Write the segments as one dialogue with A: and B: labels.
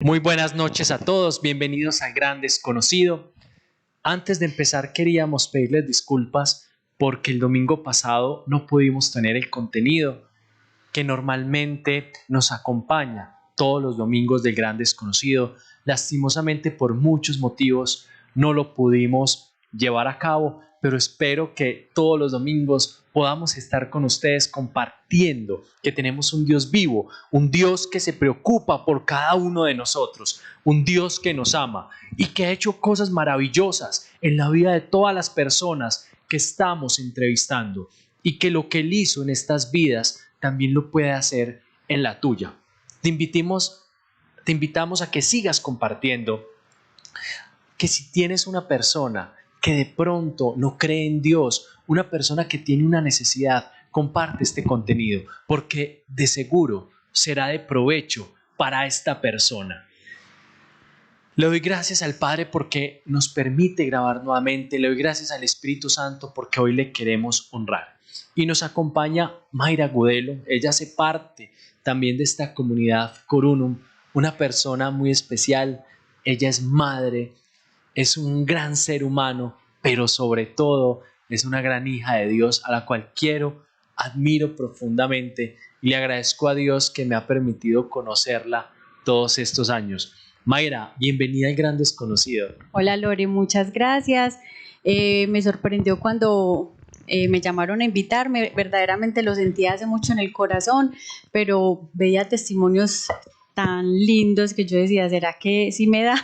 A: Muy buenas noches a todos, bienvenidos al Gran Desconocido. Antes de empezar queríamos pedirles disculpas porque el domingo pasado no pudimos tener el contenido que normalmente nos acompaña todos los domingos del Gran Desconocido. Lastimosamente por muchos motivos no lo pudimos llevar a cabo, pero espero que todos los domingos podamos estar con ustedes compartiendo que tenemos un Dios vivo, un Dios que se preocupa por cada uno de nosotros, un Dios que nos ama y que ha hecho cosas maravillosas en la vida de todas las personas que estamos entrevistando y que lo que Él hizo en estas vidas también lo puede hacer en la tuya. Te invitamos a que sigas compartiendo, que si tienes una persona que de pronto no cree en Dios, una persona que tiene una necesidad, comparte este contenido, porque de seguro será de provecho para esta persona. Le doy gracias al Padre porque nos permite grabar nuevamente. Le doy gracias al Espíritu Santo porque hoy le queremos honrar. Y nos acompaña Mayra Gudelo. Ella hace parte también de esta comunidad Corunum, una persona muy especial. Ella es madre, es un gran ser humano, pero sobre todo es una gran hija de Dios a la cual quiero, admiro profundamente y le agradezco a Dios que me ha permitido conocerla todos estos años. Mayra, bienvenida al Gran Desconocido.
B: Hola Lore, muchas gracias. Me sorprendió cuando me llamaron a invitarme, verdaderamente lo sentía hace mucho en el corazón, pero veía testimonios tan lindos que yo decía, ¿será que sí me da?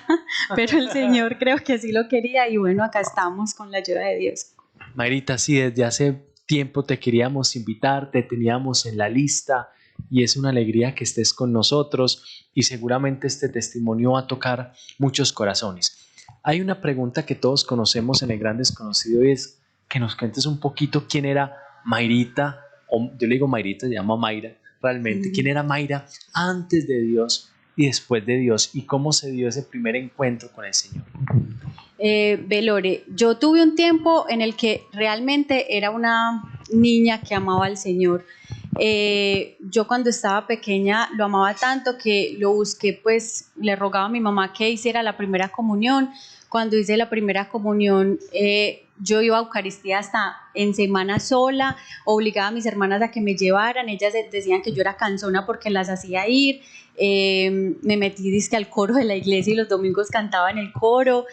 B: Pero el Señor creo que sí lo quería y bueno, acá estamos con la ayuda de Dios.
A: Mayrita, sí, desde hace tiempo te queríamos invitar, te teníamos en la lista y es una alegría que estés con nosotros y seguramente este testimonio va a tocar muchos corazones. Hay una pregunta que todos conocemos en el Gran Desconocido y es que nos cuentes un poquito quién era Mayrita, o yo le digo Mayrita, se llama Mayra realmente, quién era Mayra antes de Dios y después de Dios y cómo se dio ese primer encuentro con el Señor.
B: Lore, yo tuve un tiempo en el que realmente era una niña que amaba al Señor. Yo cuando estaba pequeña lo amaba tanto que lo busqué, pues le rogaba a mi mamá que hiciera la primera comunión. Cuando hice la primera comunión, yo iba a Eucaristía hasta en semana sola, obligaba a mis hermanas a que me llevaran, ellas decían que yo era cansona porque las hacía ir. Me metí dizque al coro de la iglesia y los domingos cantaba en el coro,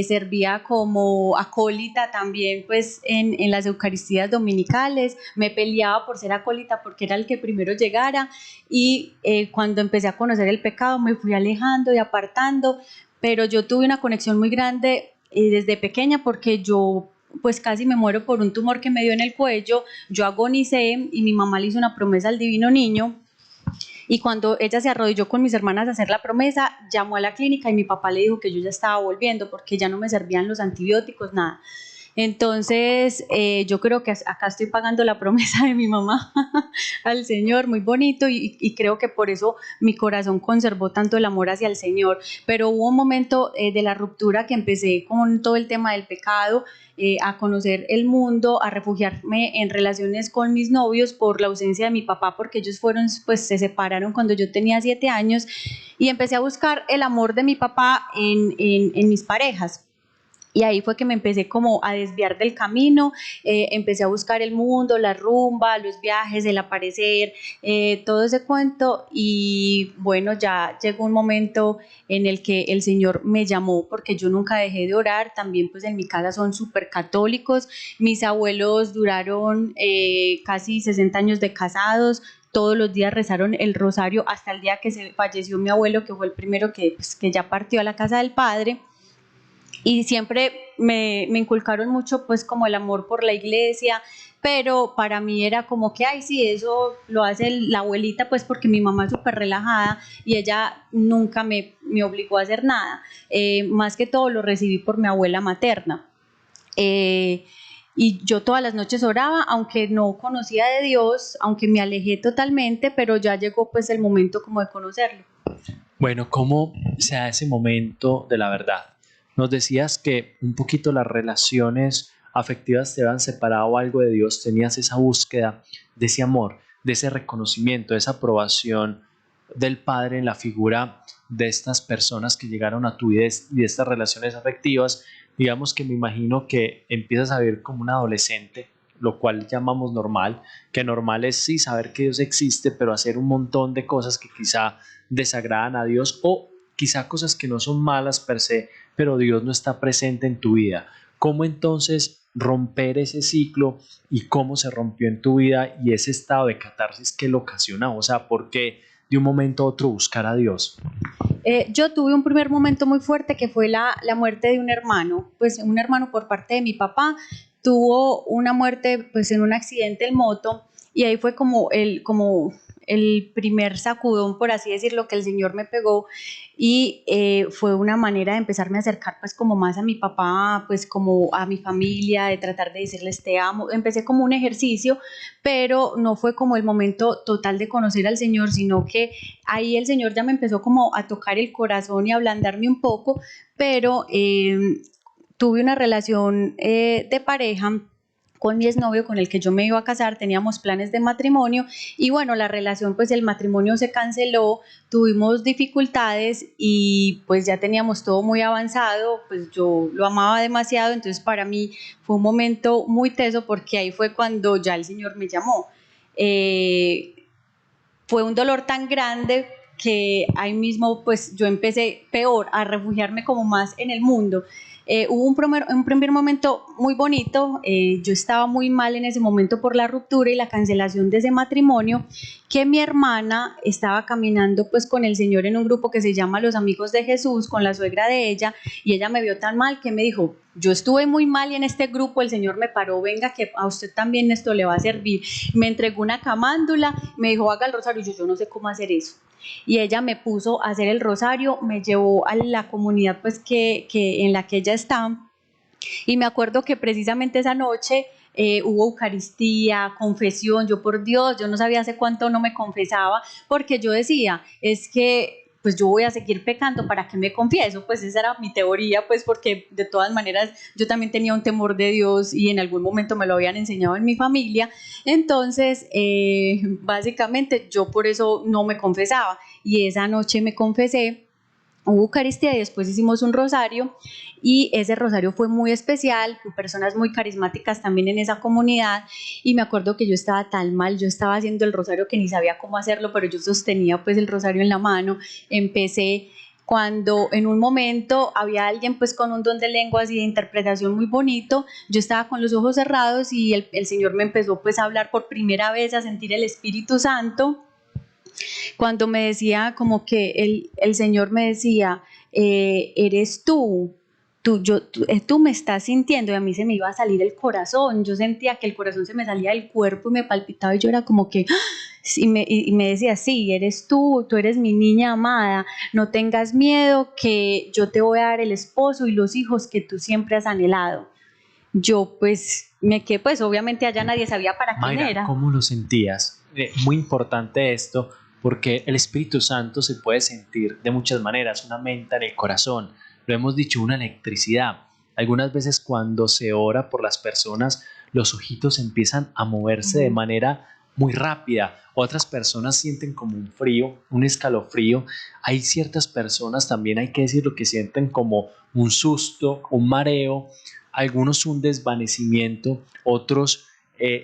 B: servía como acólita también pues en las Eucaristías dominicales, me peleaba por ser acólita porque era el que primero llegara y cuando empecé a conocer el pecado me fui alejando y apartando, pero yo tuve una conexión muy grande desde pequeña porque yo pues casi me muero por un tumor que me dio en el cuello, yo agonicé y mi mamá le hizo una promesa al divino niño. Y cuando ella se arrodilló con mis hermanas a hacer la promesa, llamó a la clínica y mi papá le dijo que yo ya estaba volviendo porque ya no me servían los antibióticos, nada. Entonces, yo creo que acá estoy pagando la promesa de mi mamá al Señor, muy bonito, y creo que por eso mi corazón conservó tanto el amor hacia el Señor. Pero hubo un momento de la ruptura que empecé con todo el tema del pecado, a conocer el mundo, a refugiarme en relaciones con mis novios por la ausencia de mi papá, porque ellos pues se separaron cuando yo tenía 7 años, y empecé a buscar el amor de mi papá en mis parejas. Y ahí fue que me empecé como a desviar del camino, empecé a buscar el mundo, la rumba, los viajes, el aparecer, todo ese cuento, y bueno, ya llegó un momento en el que el Señor me llamó porque yo nunca dejé de orar. También pues en mi casa son súper católicos, mis abuelos duraron casi 60 años de casados, todos los días rezaron el rosario hasta el día que se falleció mi abuelo, que fue el primero que ya partió a la casa del Padre. Y siempre me inculcaron mucho pues como el amor por la iglesia, pero para mí era como que, ay, sí, eso lo hace la abuelita, pues porque mi mamá es súper relajada y ella nunca me obligó a hacer nada. Más que todo lo recibí por mi abuela materna. Y yo todas las noches oraba, aunque no conocía de Dios, aunque me alejé totalmente, pero ya llegó pues el momento como de conocerlo.
A: Bueno, ¿cómo se da ese momento de la verdad? Nos decías que un poquito las relaciones afectivas te habían separado algo de Dios, tenías esa búsqueda de ese amor, de ese reconocimiento, de esa aprobación del Padre en la figura de estas personas que llegaron a tu vida y de estas relaciones afectivas, digamos que me imagino que empiezas a vivir como un adolescente, lo cual llamamos normal, que normal es sí saber que Dios existe, pero hacer un montón de cosas que quizá desagradan a Dios o quizá cosas que no son malas per se, pero Dios no está presente en tu vida. ¿Cómo entonces romper ese ciclo y cómo se rompió en tu vida y ese estado de catarsis que lo ocasionó? O sea, ¿por qué de un momento a otro buscar a Dios?
B: Yo tuve un primer momento muy fuerte que fue la muerte de un hermano, pues un hermano por parte de mi papá tuvo una muerte pues en un accidente en moto y ahí fue como el primer sacudón, por así decirlo, que el Señor me pegó y fue una manera de empezarme a acercar pues como más a mi papá, pues como a mi familia, de tratar de decirles te amo. Empecé como un ejercicio, pero no fue como el momento total de conocer al Señor, sino que ahí el Señor ya me empezó como a tocar el corazón y a ablandarme un poco, pero tuve una relación de pareja con mi exnovio con el que yo me iba a casar, teníamos planes de matrimonio y bueno, la relación, pues el matrimonio se canceló, tuvimos dificultades y pues ya teníamos todo muy avanzado, pues yo lo amaba demasiado, entonces para mí fue un momento muy teso porque ahí fue cuando ya el Señor me llamó. Eh, Fue un dolor tan grande que ahí mismo pues yo empecé peor a refugiarme como más en el mundo. Hubo un primer momento muy bonito, yo estaba muy mal en ese momento por la ruptura y la cancelación de ese matrimonio, que mi hermana estaba caminando pues con el Señor en un grupo que se llama Los Amigos de Jesús, con la suegra de ella, y ella me vio tan mal que me dijo, yo estuve muy mal y en este grupo el Señor me paró, venga que a usted también esto le va a servir. Me entregó una camándula, me dijo haga el rosario, yo no sé cómo hacer eso. Y ella me puso a hacer el rosario, me llevó a la comunidad pues que en la que ella está y me acuerdo que precisamente esa noche hubo Eucaristía, confesión, yo por Dios, yo no sabía hace cuánto no me confesaba, porque yo decía, es que pues yo voy a seguir pecando, ¿para qué me confieso? Pues esa era mi teoría, pues porque de todas maneras yo también tenía un temor de Dios y en algún momento me lo habían enseñado en mi familia, entonces básicamente yo por eso no me confesaba y esa noche me confesé. Hubo Eucaristía y después hicimos un rosario y ese rosario fue muy especial, con personas muy carismáticas también en esa comunidad y me acuerdo que yo estaba tan mal, yo estaba haciendo el rosario que ni sabía cómo hacerlo, pero yo sostenía pues el rosario en la mano, empecé cuando en un momento había alguien pues con un don de lenguas y de interpretación muy bonito, yo estaba con los ojos cerrados y el Señor me empezó pues a hablar por primera vez, a sentir el Espíritu Santo cuando me decía como que el Señor me decía, eres tú me estás sintiendo y a mí se me iba a salir el corazón, yo sentía que el corazón se me salía del cuerpo y me palpitaba y yo era como que, ¡ah! Y me decía, sí, eres tú eres mi niña amada, no tengas miedo que yo te voy a dar el esposo y los hijos que tú siempre has anhelado. Yo pues me quedé, pues obviamente allá nadie sabía para quién
A: Mayra,
B: era.
A: ¿cómo lo sentías? Muy importante esto porque el Espíritu Santo se puede sentir de muchas maneras, una menta en el corazón, lo hemos dicho, una electricidad. Algunas veces cuando se ora por las personas, los ojitos empiezan a moverse de
B: Ujú.
A: manera muy rápida. Otras personas sienten como un frío, un escalofrío. Hay ciertas personas, también hay que decirlo, que sienten como un susto, un mareo, algunos un desvanecimiento, otros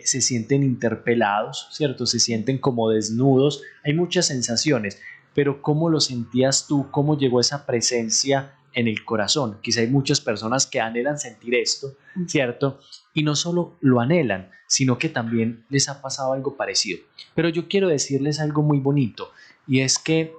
A: se sienten interpelados, ¿cierto? Se sienten como desnudos, hay muchas sensaciones, pero ¿cómo lo sentías tú? ¿Cómo llegó esa presencia en el corazón? Quizá hay muchas personas que anhelan sentir esto, ¿cierto? Y no solo lo anhelan, sino que también les ha pasado algo parecido. Pero yo quiero decirles algo muy bonito, y es que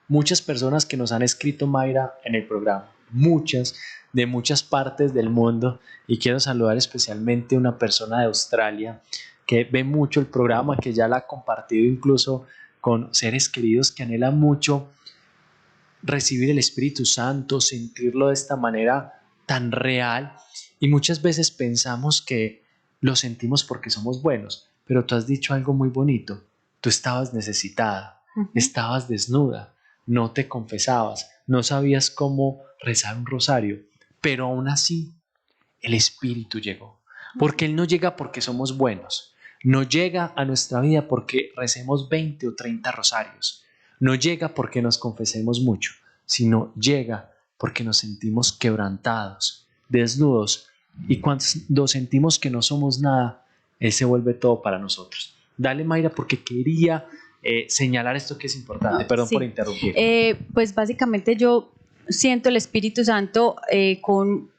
A: muchas personas que nos han escrito, Mayra, en el programa, muchas, de muchas partes del mundo, y quiero saludar especialmente a una persona de Australia que ve mucho el programa, que ya la ha compartido incluso con seres queridos que anhelan mucho recibir el Espíritu Santo, sentirlo de esta manera tan real, y muchas veces pensamos que lo sentimos porque somos buenos, pero tú has dicho algo muy bonito, tú estabas necesitada,
B: Ujú.
A: estabas desnuda, no te confesabas, no sabías cómo rezar un rosario, pero aún así el Espíritu llegó, porque Él no llega porque somos buenos, no llega a nuestra vida porque recemos 20 o 30 rosarios, no llega porque nos confesemos mucho, sino llega porque nos sentimos quebrantados, desnudos, y cuando sentimos que no somos nada, Él se vuelve todo para nosotros. Dale, Mayra, porque quería señalar esto que es importante. Perdón por
B: Sí.
A: interrumpir.
B: Pues básicamente yo siento el Espíritu Santo con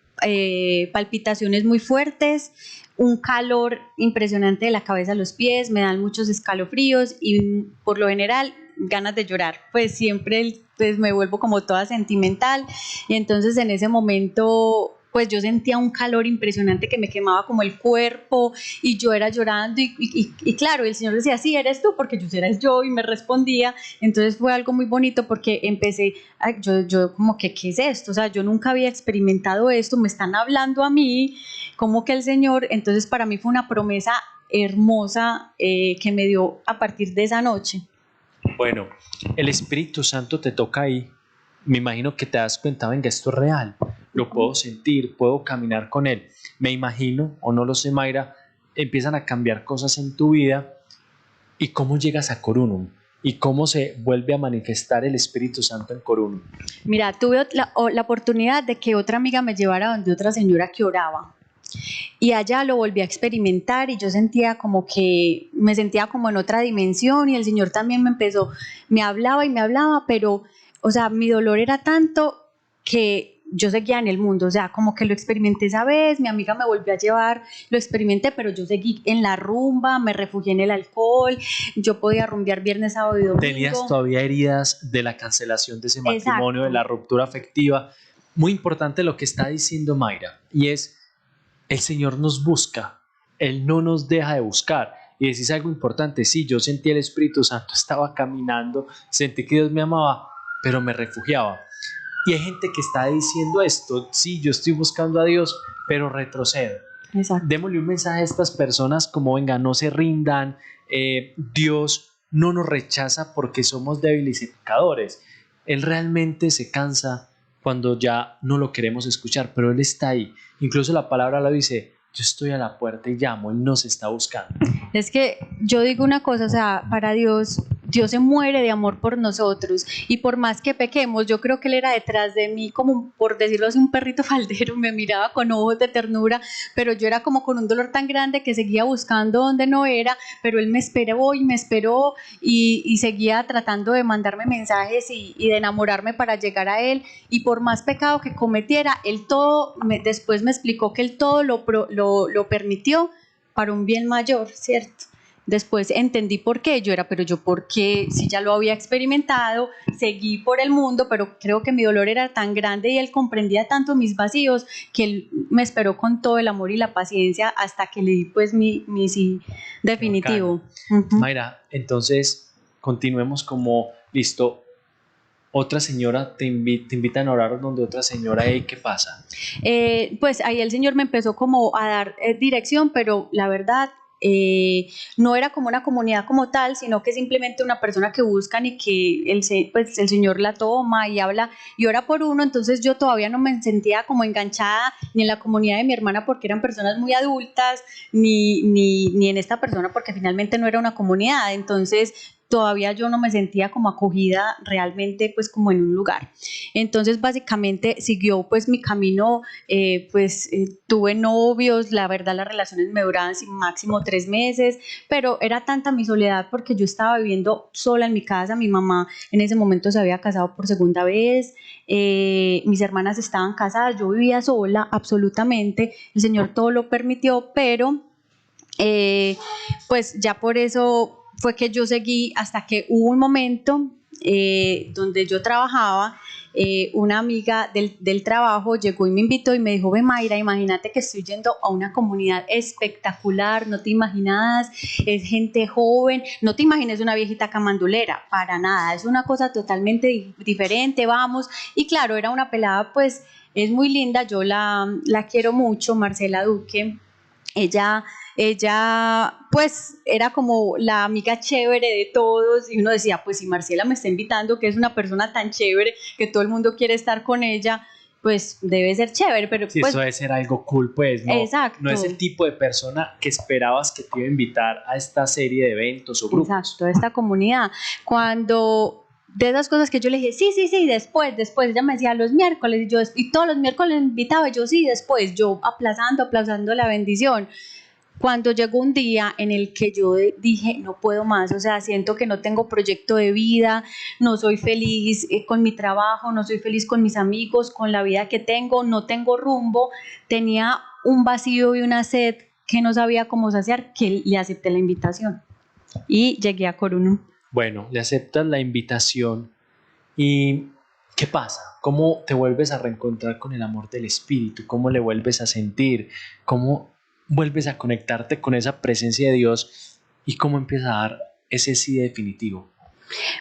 B: palpitaciones muy fuertes, un calor impresionante de la cabeza a los pies, me dan muchos escalofríos y por lo general ganas de llorar, pues siempre pues me vuelvo como toda sentimental y entonces en ese momento pues yo sentía un calor impresionante que me quemaba como el cuerpo y yo era llorando y claro, el Señor decía, sí, eres tú, porque yo eres yo y me respondía, entonces fue algo muy bonito porque empecé, yo como que, ¿qué es esto? O sea, yo nunca había experimentado esto, me están hablando a mí, como que el Señor, entonces para mí fue una promesa hermosa que me dio a partir de esa noche.
A: Bueno, el Espíritu Santo te toca ahí. Me imagino que te das cuenta, venga, esto es real. Lo puedo sentir, puedo caminar con Él. Me imagino, o no lo sé, Mayra, empiezan a cambiar cosas en tu vida. ¿Y cómo llegas a Corunum? ¿Y cómo se vuelve a manifestar el Espíritu Santo en Corunum?
B: Mira, tuve la oportunidad de que otra amiga me llevara donde otra señora que oraba. Y allá lo volví a experimentar y yo sentía como que me sentía como en otra dimensión y el Señor también me hablaba y me hablaba, pero, o sea, mi dolor era tanto que yo seguía en el mundo, o sea, como que lo experimenté esa vez, mi amiga me volvió a llevar, lo experimenté, pero yo seguí en la rumba, me refugié en el alcohol, yo podía rumbear viernes, sábado y domingo.
A: Tenías todavía heridas de la cancelación de ese matrimonio,
B: Exacto.
A: de la ruptura afectiva. Muy importante lo que está diciendo Mayra, y es, el Señor nos busca, Él no nos deja de buscar. Y decís algo importante, sí, yo sentí el Espíritu Santo, estaba caminando, sentí que Dios me amaba, pero me refugiaba. Y hay gente que está diciendo esto, sí, yo estoy buscando a Dios, pero retrocedo.
B: Exacto.
A: Démosle un mensaje a estas personas como, venga, no se rindan, Dios no nos rechaza porque somos débiles y pecadores. Él realmente se cansa cuando ya no lo queremos escuchar, pero Él está ahí. Incluso la palabra lo dice, yo estoy a la puerta y llamo, Él nos está buscando.
B: Es que yo digo una cosa, o sea, para Dios, Dios se muere de amor por nosotros y por más que pequemos, yo creo que Él era detrás de mí como, por decirlo así, un perrito faldero, me miraba con ojos de ternura, pero yo era como con un dolor tan grande que seguía buscando donde no era, pero Él me esperó y seguía tratando de mandarme mensajes y de enamorarme para llegar a Él y por más pecado que cometiera, Él todo, después me explicó que Él todo lo permitió para un bien mayor, ¿cierto? Después entendí por qué pero yo por qué, si ya lo había experimentado, seguí por el mundo, pero creo que mi dolor era tan grande y Él comprendía tanto mis vacíos que Él me esperó con todo el amor y la paciencia hasta que le di pues mi sí definitivo.
A: Mayra, entonces continuemos como, listo, otra señora te invitan a orar donde otra señora, ¿y qué pasa?
B: Pues ahí el Señor me empezó como a dar dirección, pero la verdad no era como una comunidad como tal, sino que simplemente una persona que buscan y que pues el Señor la toma y habla y ora por uno, entonces yo todavía no me sentía como enganchada ni en la comunidad de mi hermana porque eran personas muy adultas, ni en esta persona porque finalmente no era una comunidad, entonces todavía yo no me sentía como acogida realmente pues como en un lugar. Entonces básicamente siguió pues mi camino, tuve novios, la verdad las relaciones me duraban máximo 3 meses, pero era tanta mi soledad porque yo estaba viviendo sola en mi casa, mi mamá en ese momento se había casado por segunda vez, mis hermanas estaban casadas, yo vivía sola absolutamente, el Señor todo lo permitió, pero pues ya por eso fue que yo seguí hasta que hubo un momento donde yo trabajaba, una amiga del trabajo llegó y me invitó y me dijo, ve Mayra, imagínate que estoy yendo a una comunidad espectacular, no te imaginas, es gente joven, no te imagines una viejita camandulera, para nada, es una cosa totalmente diferente, vamos, y claro, era una pelada pues, es muy linda, yo la quiero mucho, Marcela Duque, ella pues era como la amiga chévere de todos y uno decía, pues si Marcela me está invitando, que es una persona tan chévere, que todo el mundo quiere estar con ella, pues debe ser chévere, pero
A: sí,
B: pues,
A: eso debe ser algo cool, pues, ¿no?
B: Exacto.
A: No es el tipo de persona que esperabas que te iba a invitar a esta serie de eventos o grupos.
B: Exacto, esta comunidad. Cuando de esas cosas que yo le dije, sí, después, ella me decía los miércoles, y todos los miércoles me invitaba, y yo sí, después, yo aplazando la bendición. Cuando llegó un día en el que yo dije, no puedo más, o sea, siento que no tengo proyecto de vida, no soy feliz con mi trabajo, no soy feliz con mis amigos, con la vida que tengo, no tengo rumbo, tenía un vacío y una sed que no sabía cómo saciar, que le acepté la invitación y llegué a Coruno.
A: Bueno, le aceptas la invitación y ¿qué pasa? ¿Cómo te vuelves a reencontrar con el amor del Espíritu? ¿Cómo le vuelves a sentir? ¿Cómo vuelves a conectarte con esa presencia de Dios? ¿Y cómo empieza a dar ese sí definitivo?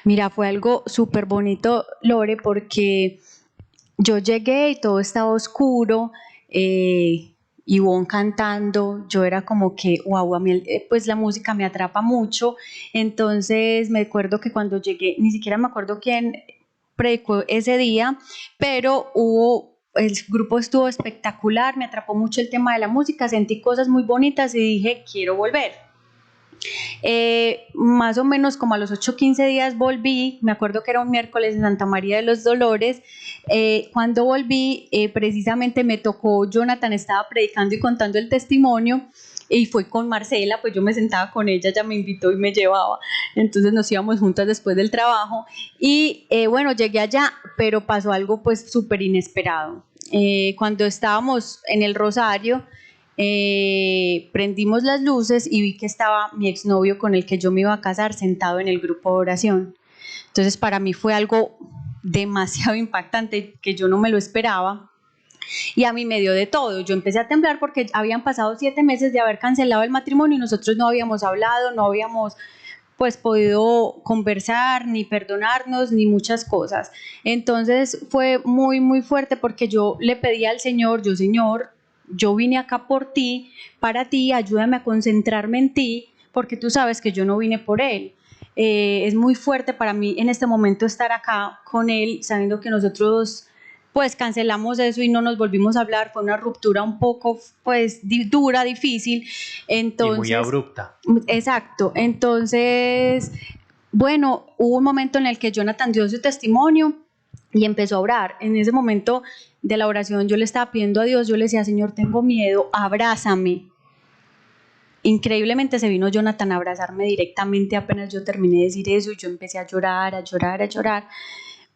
B: Mira, fue algo súper bonito, Lore, porque yo llegué y todo estaba oscuro, Ivonne cantando, yo era como que, wow, a mí pues la música me atrapa mucho, entonces me acuerdo que cuando llegué, ni siquiera me acuerdo quién predicó ese día, pero el grupo estuvo espectacular, me atrapó mucho el tema de la música, sentí cosas muy bonitas y dije, quiero volver. Más o menos como a los 8 o 15 días volví, me acuerdo que era un miércoles en Santa María de los Dolores. Cuando volví, precisamente me tocó, Jonathan estaba predicando y contando el testimonio, y fue con Marcela, pues yo me sentaba con ella, ella me invitó y me llevaba, entonces nos íbamos juntas después del trabajo, y bueno, llegué allá, pero pasó algo pues súper inesperado. Cuando estábamos en el Rosario, prendimos las luces y vi que estaba mi exnovio con el que yo me iba a casar sentado en el grupo de oración. Entonces para mí fue algo demasiado impactante que yo no me lo esperaba, y a mí me dio de todo. Yo empecé a temblar porque habían pasado 7 meses de haber cancelado el matrimonio y nosotros no habíamos hablado, no habíamos pues podido conversar, ni perdonarnos, ni muchas cosas. Entonces fue muy, muy fuerte porque yo le pedí al Señor, Señor, yo vine acá por ti, para ti, ayúdame a concentrarme en ti, porque tú sabes que yo no vine por él. Es muy fuerte para mí en este momento estar acá con él, sabiendo que nosotros pues cancelamos eso y no nos volvimos a hablar, fue una ruptura un poco pues dura, difícil,
A: Y muy
B: entonces,
A: abrupta.
B: exacto, entonces, bueno, hubo un momento en el que Jonathan dio su testimonio y empezó a orar. En ese momento de la oración yo le estaba pidiendo a Dios, yo le decía, Señor, tengo miedo, abrázame. Increíblemente se vino Jonathan a abrazarme directamente apenas yo terminé de decir eso, y yo empecé a llorar, a llorar, a llorar,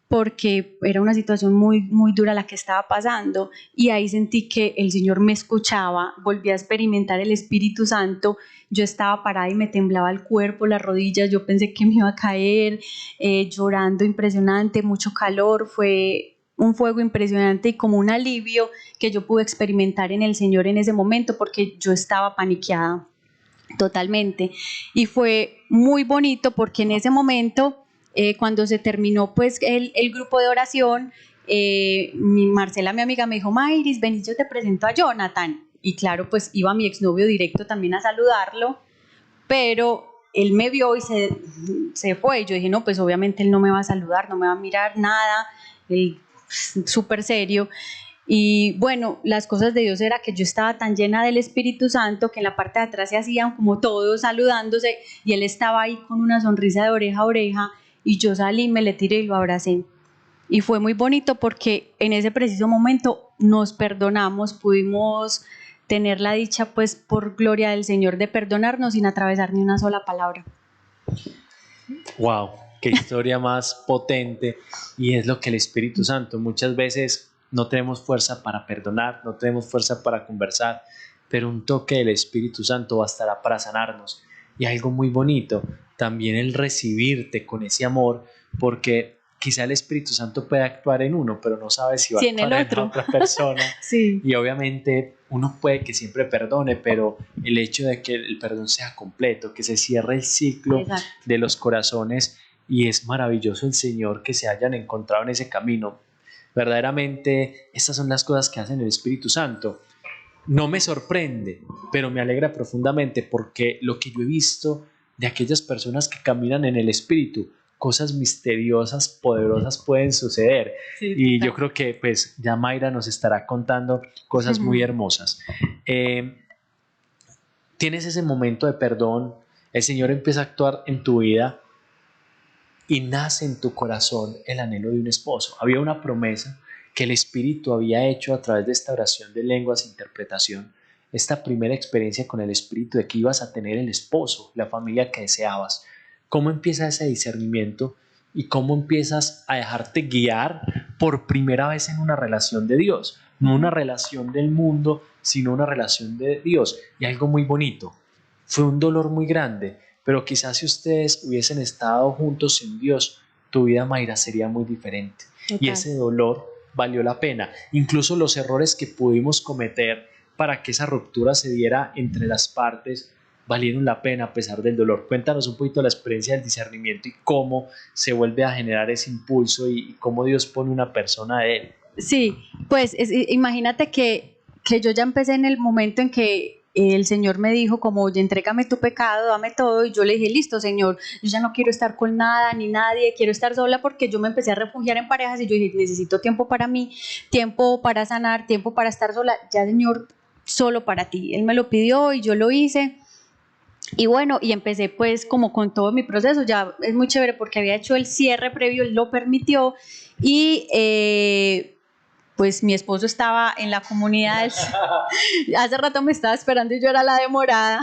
B: porque era una situación muy, muy dura la que estaba pasando, y ahí sentí que el Señor me escuchaba, volví a experimentar el Espíritu Santo. Yo estaba parada y me temblaba el cuerpo, las rodillas, yo pensé que me iba a caer, llorando impresionante, mucho calor, fue un fuego impresionante y como un alivio que yo pude experimentar en el Señor en ese momento, porque yo estaba paniqueada totalmente, y fue muy bonito porque en ese momento, cuando se terminó pues el grupo de oración, Marcela, mi amiga, me dijo, Mayris, ven, yo te presento a Jonathan, y claro, pues iba mi exnovio directo también a saludarlo, pero él me vio y se fue. Yo dije, no, pues obviamente él no me va a saludar, no me va a mirar nada, él súper serio. Y bueno, las cosas de Dios era que yo estaba tan llena del Espíritu Santo que en la parte de atrás se hacían como todos saludándose, y él estaba ahí con una sonrisa de oreja a oreja, y yo salí, me le tiré y lo abracé. Y fue muy bonito porque en ese preciso momento nos perdonamos, pudimos tener la dicha, pues por gloria del Señor, de perdonarnos sin atravesar ni una sola palabra.
A: Wow, qué historia más potente. Y es lo que el Espíritu Santo, muchas veces no tenemos fuerza para perdonar, no tenemos fuerza para conversar, pero un toque del Espíritu Santo bastará para sanarnos. Y algo muy bonito, también el recibirte con ese amor, porque quizá el Espíritu Santo puede actuar en uno, pero no sabe si va a
B: Sí, en el
A: actuar en la
B: otro.
A: otra persona.
B: Sí.
A: Y obviamente uno puede que siempre perdone, pero el hecho de que el perdón sea completo, que se cierre el ciclo
B: Exacto.
A: de los corazones, y es maravilloso el Señor que se hayan encontrado en ese camino. Verdaderamente, estas son las cosas que hacen el Espíritu Santo. No me sorprende, pero me alegra profundamente porque lo que yo he visto de aquellas personas que caminan en el Espíritu, cosas misteriosas, poderosas pueden suceder.
B: Sí,
A: Y
B: total.
A: yo creo que pues ya Mayra nos estará contando cosas muy hermosas. Tienes ese momento de perdón, el Señor empieza a actuar en tu vida, y nace en tu corazón el anhelo de un esposo. Había una promesa que el Espíritu había hecho a través de esta oración de lenguas e interpretación, esta primera experiencia con el Espíritu de que ibas a tener el esposo, la familia que deseabas. ¿Cómo empieza ese discernimiento y cómo empiezas a dejarte guiar por primera vez en una relación de Dios? No una relación del mundo, sino una relación de Dios. Y algo muy bonito, fue un dolor muy grande, pero quizás si ustedes hubiesen estado juntos sin Dios, tu vida, Mayra, sería muy diferente.
B: Total.
A: Y ese dolor valió la pena. Incluso los errores que pudimos cometer para que esa ruptura se diera entre las partes valieron la pena a pesar del dolor. Cuéntanos un poquito la experiencia del discernimiento y cómo se vuelve a generar ese impulso y cómo Dios pone una persona de él.
B: Sí, pues imagínate que yo ya empecé en el momento en que el Señor me dijo como, oye, entrégame tu pecado, dame todo, y yo le dije, listo, Señor, yo ya no quiero estar con nada ni nadie, quiero estar sola, porque yo me empecé a refugiar en parejas y yo dije, necesito tiempo para mí, tiempo para sanar, tiempo para estar sola, ya, Señor, solo para ti. Él me lo pidió y yo lo hice. Y bueno, y empecé pues como con todo mi proceso, ya es muy chévere porque había hecho el cierre previo, él lo permitió y pues mi esposo estaba en la comunidad, hace rato me estaba esperando y yo era la demorada,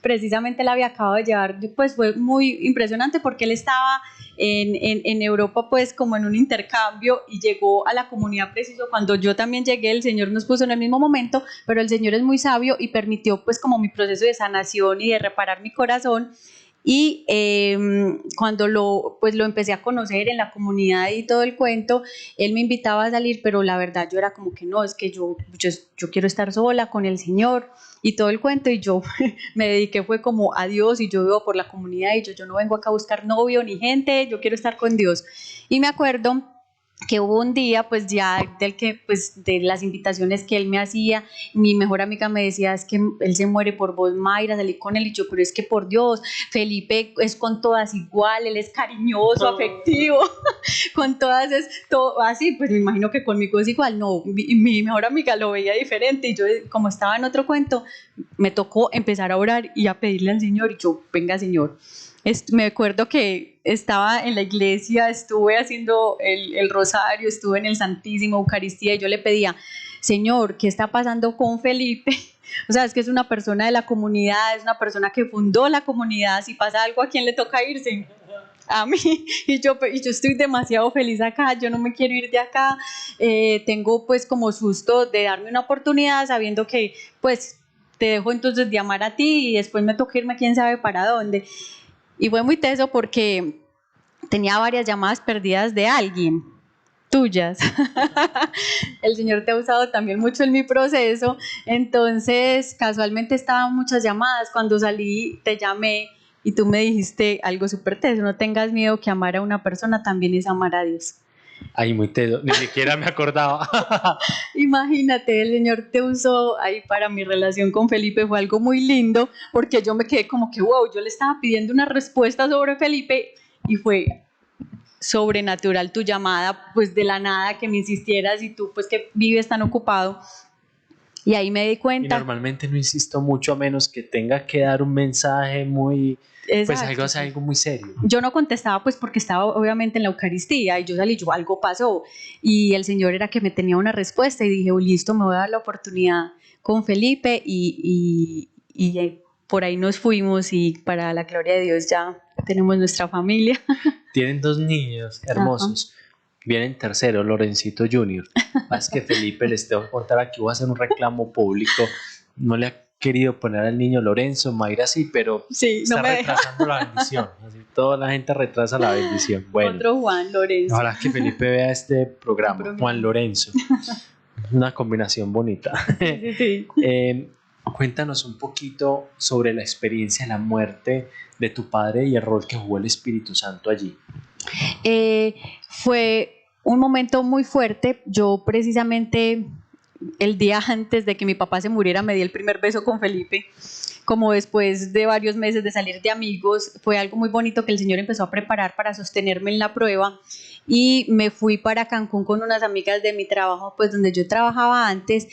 B: precisamente él había acabado de llevar, pues fue muy impresionante porque él estaba en Europa pues como en un intercambio y llegó a la comunidad preciso cuando yo también llegué, el Señor nos puso en el mismo momento, pero el Señor es muy sabio y permitió pues como mi proceso de sanación y de reparar mi corazón. Y cuando pues lo empecé a conocer en la comunidad y todo el cuento, él me invitaba a salir, pero la verdad yo era como que no, es que yo quiero estar sola con el Señor y todo el cuento, y yo me dediqué fue como a Dios y yo vivo por la comunidad y yo no vengo acá a buscar novio ni gente, yo quiero estar con Dios. Y me acuerdo que hubo un día, pues ya pues de las invitaciones que él me hacía, mi mejor amiga me decía, es que él se muere por vos, Mayra, salí con él, y yo, pero es que por Dios, Felipe es con todas igual, él es cariñoso, afectivo, con todas es todo así, pues me imagino que conmigo es igual. No, mi mejor amiga lo veía diferente y yo, como estaba en otro cuento, me tocó empezar a orar y a pedirle al Señor, y yo, venga, Señor. Me acuerdo que estaba en la iglesia, estuve haciendo el rosario, estuve en el Santísimo, Eucaristía, y yo le pedía, Señor, ¿qué está pasando con Felipe? O sea, es que es una persona de la comunidad, es una persona que fundó la comunidad, si pasa algo, ¿a quién le toca irse? A mí, y yo estoy demasiado feliz acá, yo no me quiero ir de acá, tengo pues como susto de darme una oportunidad sabiendo que pues te dejo entonces de amar a ti y después me toca irme quién sabe para dónde. Y fue muy teso porque tenía varias llamadas perdidas de alguien, tuyas. El Señor te ha usado también mucho en mi proceso. Entonces, casualmente estaban muchas llamadas. Cuando salí, te llamé y tú me dijiste algo súper teso: no tengas miedo, que amar a una persona también es amar a Dios.
A: Ay, muy teso, ni siquiera me acordaba.
B: Imagínate, el Señor te usó ahí para mi relación con Felipe, fue algo muy lindo, porque yo me quedé como que, wow, yo le estaba pidiendo una respuesta sobre Felipe y fue sobrenatural tu llamada, pues de la nada que me insistieras, y tú pues que vives tan ocupado. Y ahí me di
A: Y
B: cuenta.
A: normalmente no insisto mucho a menos que tenga que dar un mensaje muy, pues algo muy serio.
B: Yo no contestaba pues porque estaba obviamente en la Eucaristía y yo salí, yo algo pasó y el Señor era que me tenía una respuesta y dije, oh, listo, me voy a dar la oportunidad con Felipe y por ahí nos fuimos y para la gloria de Dios ya tenemos nuestra familia.
A: Tienen 2 niños hermosos. Ajá. Viene en tercero, Lorencito Junior. Es que Felipe, les tengo que contar aquí, voy a hacer un reclamo público. No le ha querido poner al niño Lorenzo, Mayra sí, pero sí, está retrasando la bendición. Así, toda la gente retrasa la bendición. Bueno,
B: otro Juan Lorenzo.
A: Ojalá que Felipe vea este programa. Juan Lorenzo. Una combinación bonita.
B: Sí.
A: Cuéntanos un poquito sobre la experiencia de la muerte de tu padre y el rol que jugó el Espíritu Santo allí.
B: Fue un momento muy fuerte. Yo precisamente el día antes de que mi papá se muriera me di el primer beso con Felipe, como después de varios meses de salir de amigos. Fue algo muy bonito que el Señor empezó a preparar para sostenerme en la prueba, y me fui para Cancún con unas amigas de mi trabajo, pues donde yo trabajaba antes.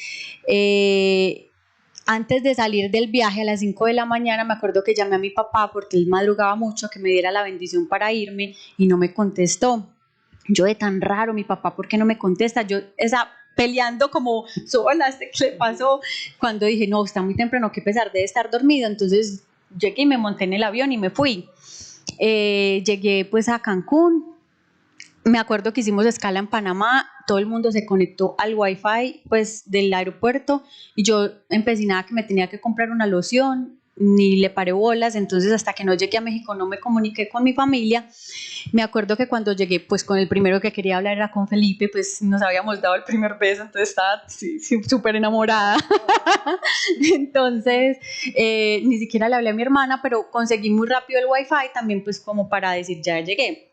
B: Antes de salir del viaje a las 5 de la mañana, me acuerdo que llamé a mi papá porque él madrugaba mucho, que me diera la bendición para irme y no me contestó. Yo de tan raro, mi papá, ¿por qué no me contesta? Yo esa peleando como sola, ¿qué le pasó? Cuando dije, no, está muy temprano, qué pesar de estar dormido. Entonces llegué y me monté en el avión y me fui. Llegué pues a Cancún. Me acuerdo que hicimos escala en Panamá, todo el mundo se conectó al wifi pues del aeropuerto y yo empecinada que me tenía que comprar una loción, ni le paré bolas. Entonces hasta que no llegué a México no me comuniqué con mi familia. Me acuerdo que cuando llegué pues con el primero que quería hablar era con Felipe, pues nos habíamos dado el primer beso, entonces estaba súper enamorada. Entonces ni siquiera le hablé a mi hermana, pero conseguí muy rápido el wifi también pues como para decir ya llegué.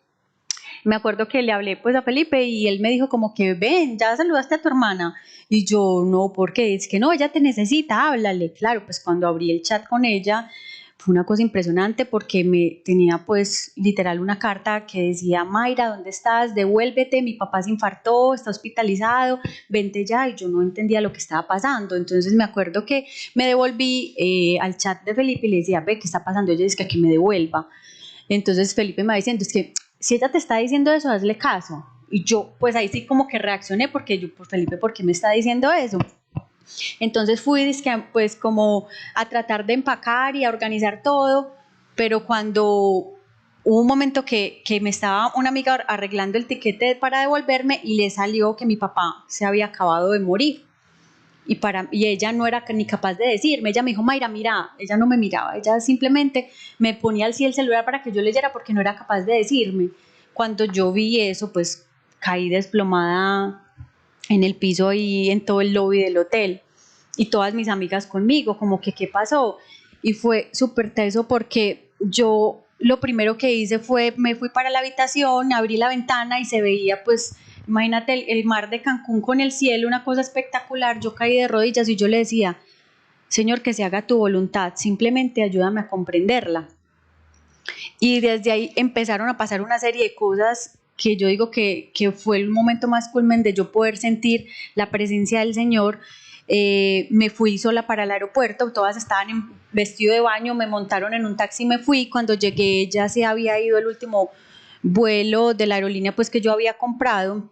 B: Me acuerdo que le hablé pues a Felipe y él me dijo como que ven, ya saludaste a tu hermana. Y yo, no, porque es que no, ella te necesita, háblale. Claro, pues cuando abrí el chat con ella fue una cosa impresionante porque me tenía pues literal una carta que decía, Mayra, ¿dónde estás? Devuélvete, mi papá se infartó, está hospitalizado, vente ya. Y yo no entendía lo que estaba pasando. Entonces me acuerdo que me devolví al chat de Felipe y le decía, ve, ¿qué está pasando? Ella dice que me devuelva. Entonces Felipe me va diciendo, es que si ella te está diciendo eso, hazle caso. Y yo, pues ahí sí como que reaccioné porque yo, pues Felipe, ¿por qué me está diciendo eso? Entonces fui, pues como a tratar de empacar y a organizar todo, pero cuando hubo un momento que me estaba una amiga arreglando el tiquete para devolverme y le salió que mi papá se había acabado de morir. Y ella no era ni capaz de decirme, ella me dijo, Mayra, mira, ella no me miraba, ella simplemente me ponía así el celular para que yo leyera porque no era capaz de decirme. Cuando yo vi eso, pues caí desplomada en el piso y en todo el lobby del hotel y todas mis amigas conmigo, como que qué pasó. Y fue súper teso porque yo lo primero que hice fue, me fui para la habitación, abrí la ventana y se veía pues, imagínate el mar de Cancún con el cielo, una cosa espectacular. Yo caí de rodillas y yo le decía, Señor, que se haga tu voluntad, simplemente ayúdame a comprenderla. Y desde ahí empezaron a pasar una serie de cosas que yo digo que fue el momento más culmen de yo poder sentir la presencia del Señor. Me fui sola para el aeropuerto, todas estaban en vestido de baño, me montaron en un taxi y me fui. Cuando llegué ya se había ido el último vuelo de la aerolínea pues que yo había comprado.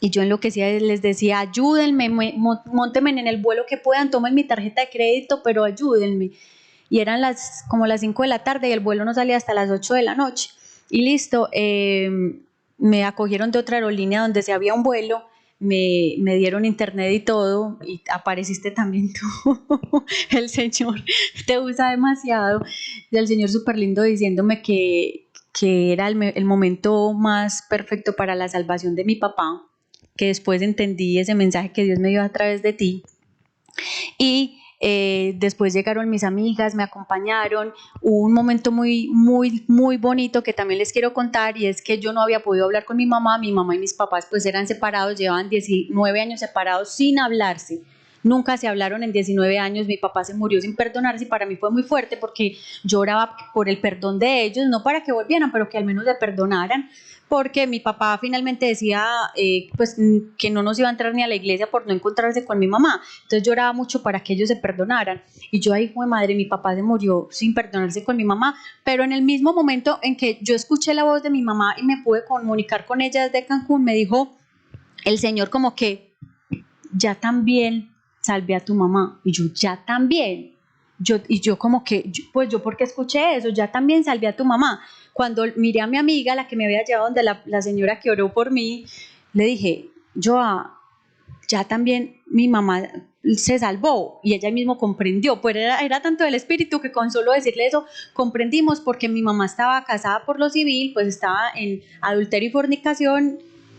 B: Y yo enloquecía, les decía, ayúdenme, móntenme en el vuelo que puedan, tomen mi tarjeta de crédito, pero ayúdenme. Y eran como las 5 de la tarde y el vuelo no salía hasta las 8 de la noche. Y listo, me acogieron de otra aerolínea donde se había un vuelo, me dieron internet y todo, y apareciste también tú. El Señor te usa demasiado. Y el Señor súper lindo diciéndome que era el momento más perfecto para la salvación de mi papá, que después entendí ese mensaje que Dios me dio a través de ti. Y después llegaron mis amigas, me acompañaron. Hubo un momento muy, muy, muy bonito que también les quiero contar, y es que yo no había podido hablar con mi mamá y mis papás pues eran separados, llevaban 19 años separados sin hablarse. Nunca se hablaron en 19 años, mi papá se murió sin perdonarse y para mí fue muy fuerte porque yo oraba por el perdón de ellos, no para que volvieran, pero que al menos se perdonaran, porque mi papá finalmente decía pues que no nos iba a entrar ni a la iglesia por no encontrarse con mi mamá. Entonces yo oraba mucho para que ellos se perdonaran. Y yo ahí, fue madre, mi papá se murió sin perdonarse con mi mamá, pero en el mismo momento en que yo escuché la voz de mi mamá y me pude comunicar con ella desde Cancún, me dijo el Señor como que ya también salvé a tu mamá. Y yo, ya también. Y yo como que, pues yo porque escuché eso, ya también salvé a tu mamá. Cuando miré a mi amiga, la que me había llevado donde la señora que oró por mí, le dije, ya también mi mamá se salvó, y ella mismo comprendió, pues era tanto el espíritu que con solo decirle eso comprendimos, porque mi mamá estaba casada por lo civil, pues estaba en adulterio y fornicación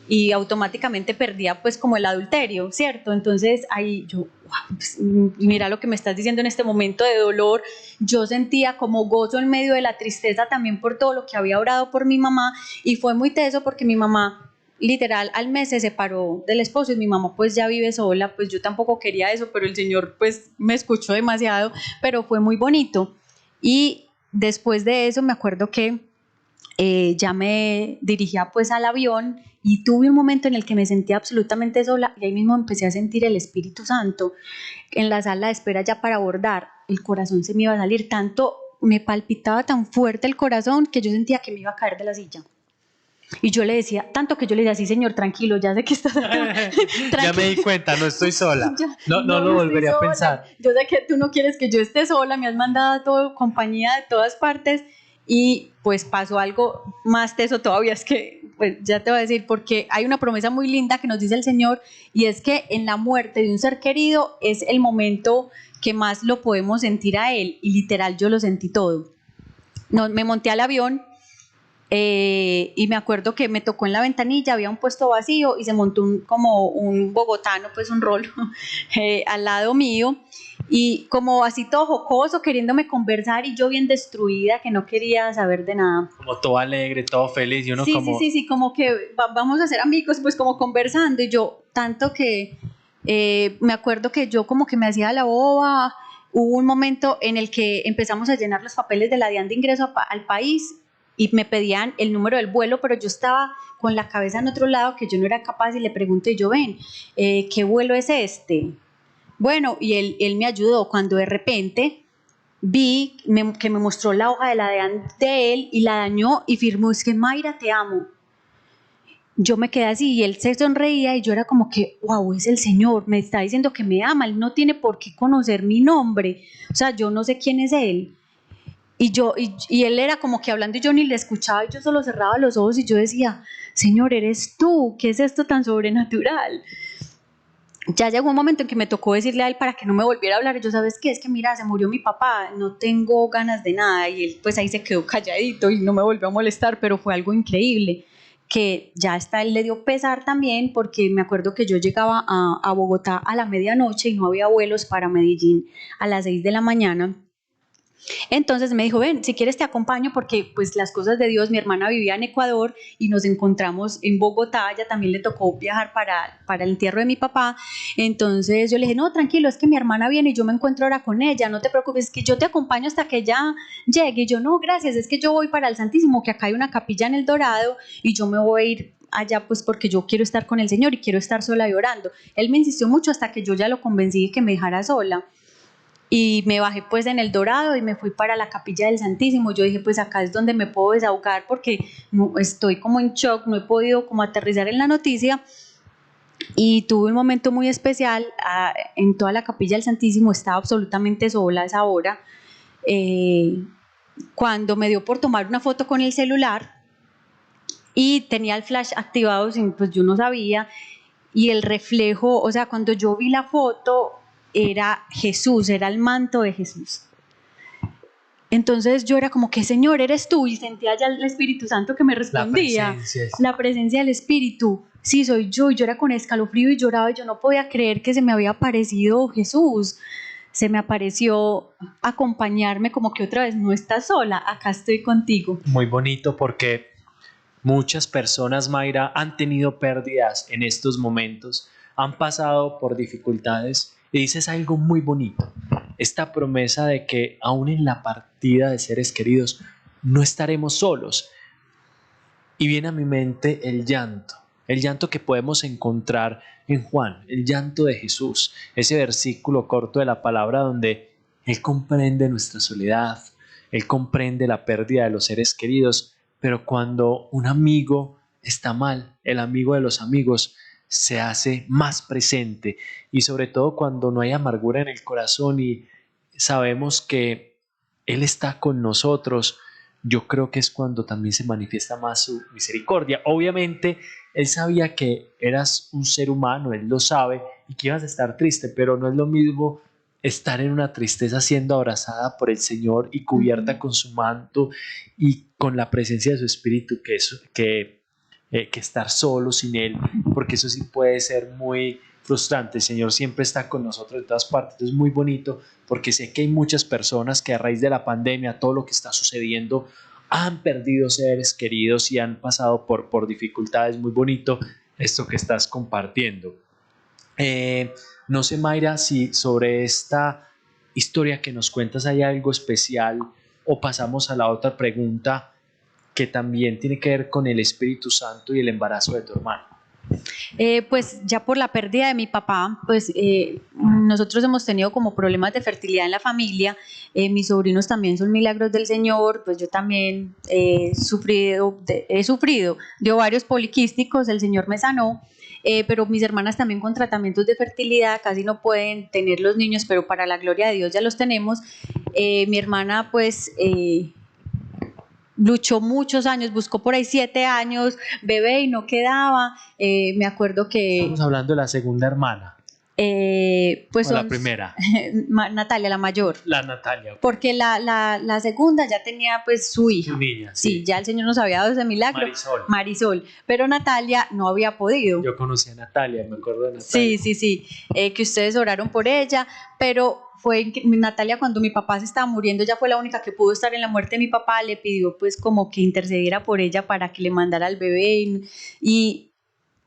B: y automáticamente perdía pues como el adulterio, ¿cierto? Entonces ahí yo, wow, pues, mira lo que me estás diciendo en este momento de dolor. Yo sentía como gozo en medio de la tristeza también por todo lo que había orado por mi mamá, y fue muy teso porque mi mamá literal al mes se separó del esposo y mi mamá pues ya vive sola. Pues yo tampoco quería eso, pero el Señor pues me escuchó demasiado, pero fue muy bonito. Y después de eso me acuerdo que ya me dirigía pues al avión y tuve un momento en el que me sentí absolutamente sola y ahí mismo empecé a sentir el Espíritu Santo en la sala de espera ya para abordar. El corazón se me iba a salir, tanto me palpitaba tan fuerte el corazón que yo sentía que me iba a caer de la silla. Y yo le decía, tanto que yo le decía, sí señor, tranquilo, ya sé que estás acá.
A: Ya me di cuenta, no estoy sola. No lo
B: estoy
A: volvería a
B: sola.
A: pensar.
B: Yo sé que tú no quieres que yo esté sola, me has mandado a todo, compañía de todas partes y pues pasó algo más teso todavía, es que pues ya te voy a decir, porque hay una promesa muy linda que nos dice el Señor y es que en la muerte de un ser querido es el momento que más lo podemos sentir a Él y literal yo lo sentí todo. No, me monté al avión. Y me acuerdo que me tocó en la ventanilla, había un puesto vacío y se montó como un bogotano, pues un rolo, al lado mío y como así todo jocoso, queriéndome conversar y yo bien destruida, que no quería saber de nada.
A: Como todo alegre, todo feliz y uno
B: Sí,
A: como...
B: sí, como que vamos a ser amigos, pues como conversando y yo tanto que me acuerdo que yo como que me hacía la boba. Hubo un momento en el que empezamos a llenar los papeles de la DIAN de ingreso al país y me pedían el número del vuelo, pero yo estaba con la cabeza en otro lado que yo no era capaz y le pregunté, yo ven, ¿qué vuelo es este? Bueno, y él me ayudó cuando de repente vi que me mostró la hoja de la DIAN de él y la dañó y firmó, es que Mayra, te amo. Yo me quedé así y él se sonreía y yo era como que, wow, es el Señor, me está diciendo que me ama, él no tiene por qué conocer mi nombre, o sea, yo no sé quién es él. Y él era como que hablando y yo ni le escuchaba y yo solo cerraba los ojos y yo decía, Señor, eres tú, ¿qué es esto tan sobrenatural? Ya llegó un momento en que me tocó decirle a él para que no me volviera a hablar. Y yo, ¿sabes qué? Es que mira, se murió mi papá, no tengo ganas de nada. Y él pues ahí se quedó calladito y no me volvió a molestar, pero fue algo increíble. Que ya hasta él le dio pesar también, porque me acuerdo que yo llegaba a Bogotá a la medianoche y no había vuelos para Medellín a las 6 de la mañana. Entonces me dijo, ven, si quieres te acompaño porque pues las cosas de Dios, mi hermana vivía en Ecuador y nos encontramos en Bogotá, ella también le tocó viajar para el entierro de mi papá, entonces yo le dije, no, tranquilo, es que mi hermana viene y yo me encuentro ahora con ella, no te preocupes, es que yo te acompaño hasta que ella llegue, y yo no, gracias, es que yo voy para el Santísimo, que acá hay una capilla en El Dorado y yo me voy a ir allá pues porque yo quiero estar con el Señor y quiero estar sola y orando. Él me insistió mucho hasta que yo ya lo convencí de que me dejara sola. Y me bajé pues en El Dorado y me fui para la Capilla del Santísimo. Yo dije, pues acá es donde me puedo desahogar porque no, estoy como en shock, no he podido como aterrizar en la noticia. Y tuve un momento muy especial en toda la Capilla del Santísimo, estaba absolutamente sola a esa hora, cuando me dio por tomar una foto con el celular y tenía el flash activado, pues yo no sabía, y el reflejo, o sea, cuando yo vi la foto, era Jesús, era el manto de Jesús. Entonces yo era como que, Señor, eres tú, y sentía ya el Espíritu Santo que me respondía, la presencia del Espíritu, sí, soy yo, y yo era con escalofrío y lloraba, y yo no podía creer que se me había aparecido Jesús, se me apareció acompañarme como que otra vez, no estás sola, acá estoy contigo.
A: Muy bonito porque muchas personas, Mayra, han tenido pérdidas en estos momentos, han pasado por dificultades y dices algo muy bonito, esta promesa de que aún en la partida de seres queridos no estaremos solos. Y viene a mi mente el llanto que podemos encontrar en Juan, el llanto de Jesús, ese versículo corto de la palabra donde Él comprende nuestra soledad, Él comprende la pérdida de los seres queridos, pero cuando un amigo está mal, el amigo de los amigos se hace más presente y sobre todo cuando no hay amargura en el corazón y sabemos que Él está con nosotros, yo creo que es cuando también se manifiesta más su misericordia. Obviamente, Él sabía que eras un ser humano, Él lo sabe, y que ibas a estar triste, pero no es lo mismo estar en una tristeza siendo abrazada por el Señor y cubierta con su manto y con la presencia de su Espíritu que estar solo sin Él, porque eso sí puede ser muy frustrante. El Señor siempre está con nosotros en todas partes. Es muy bonito porque sé que hay muchas personas que a raíz de la pandemia, todo lo que está sucediendo, han perdido seres queridos y han pasado por dificultades. Muy bonito esto que estás compartiendo. No sé, Mayra, si sobre esta historia que nos cuentas hay algo especial o pasamos a la otra pregunta que también tiene que ver con el Espíritu Santo y el embarazo de tu hermano?
B: Pues ya por la pérdida de mi papá, pues nosotros hemos tenido como problemas de fertilidad en la familia. Mis sobrinos también son milagros del Señor, pues yo también he sufrido de ovarios poliquísticos, el Señor me sanó. Pero mis hermanas también con tratamientos de fertilidad casi no pueden tener los niños, pero para la gloria de Dios ya los tenemos. Mi hermana pues luchó muchos años, buscó por ahí 7 años, bebé y no quedaba. Me acuerdo que...
A: Estamos hablando de la segunda hermana.
B: Pues
A: O la
B: son
A: primera.
B: Natalia, la mayor.
A: La Natalia. Okay.
B: Porque la segunda ya tenía pues su hija.
A: Su niña,
B: sí. Ya el Señor nos había dado ese milagro. Marisol. Pero Natalia no había podido.
A: Yo conocí a Natalia, me acuerdo de Natalia.
B: Sí. Que ustedes oraron por ella, pero fue Natalia cuando mi papá se estaba muriendo, ella fue la única que pudo estar en la muerte de mi papá, le pidió pues como que intercediera por ella para que le mandara al bebé y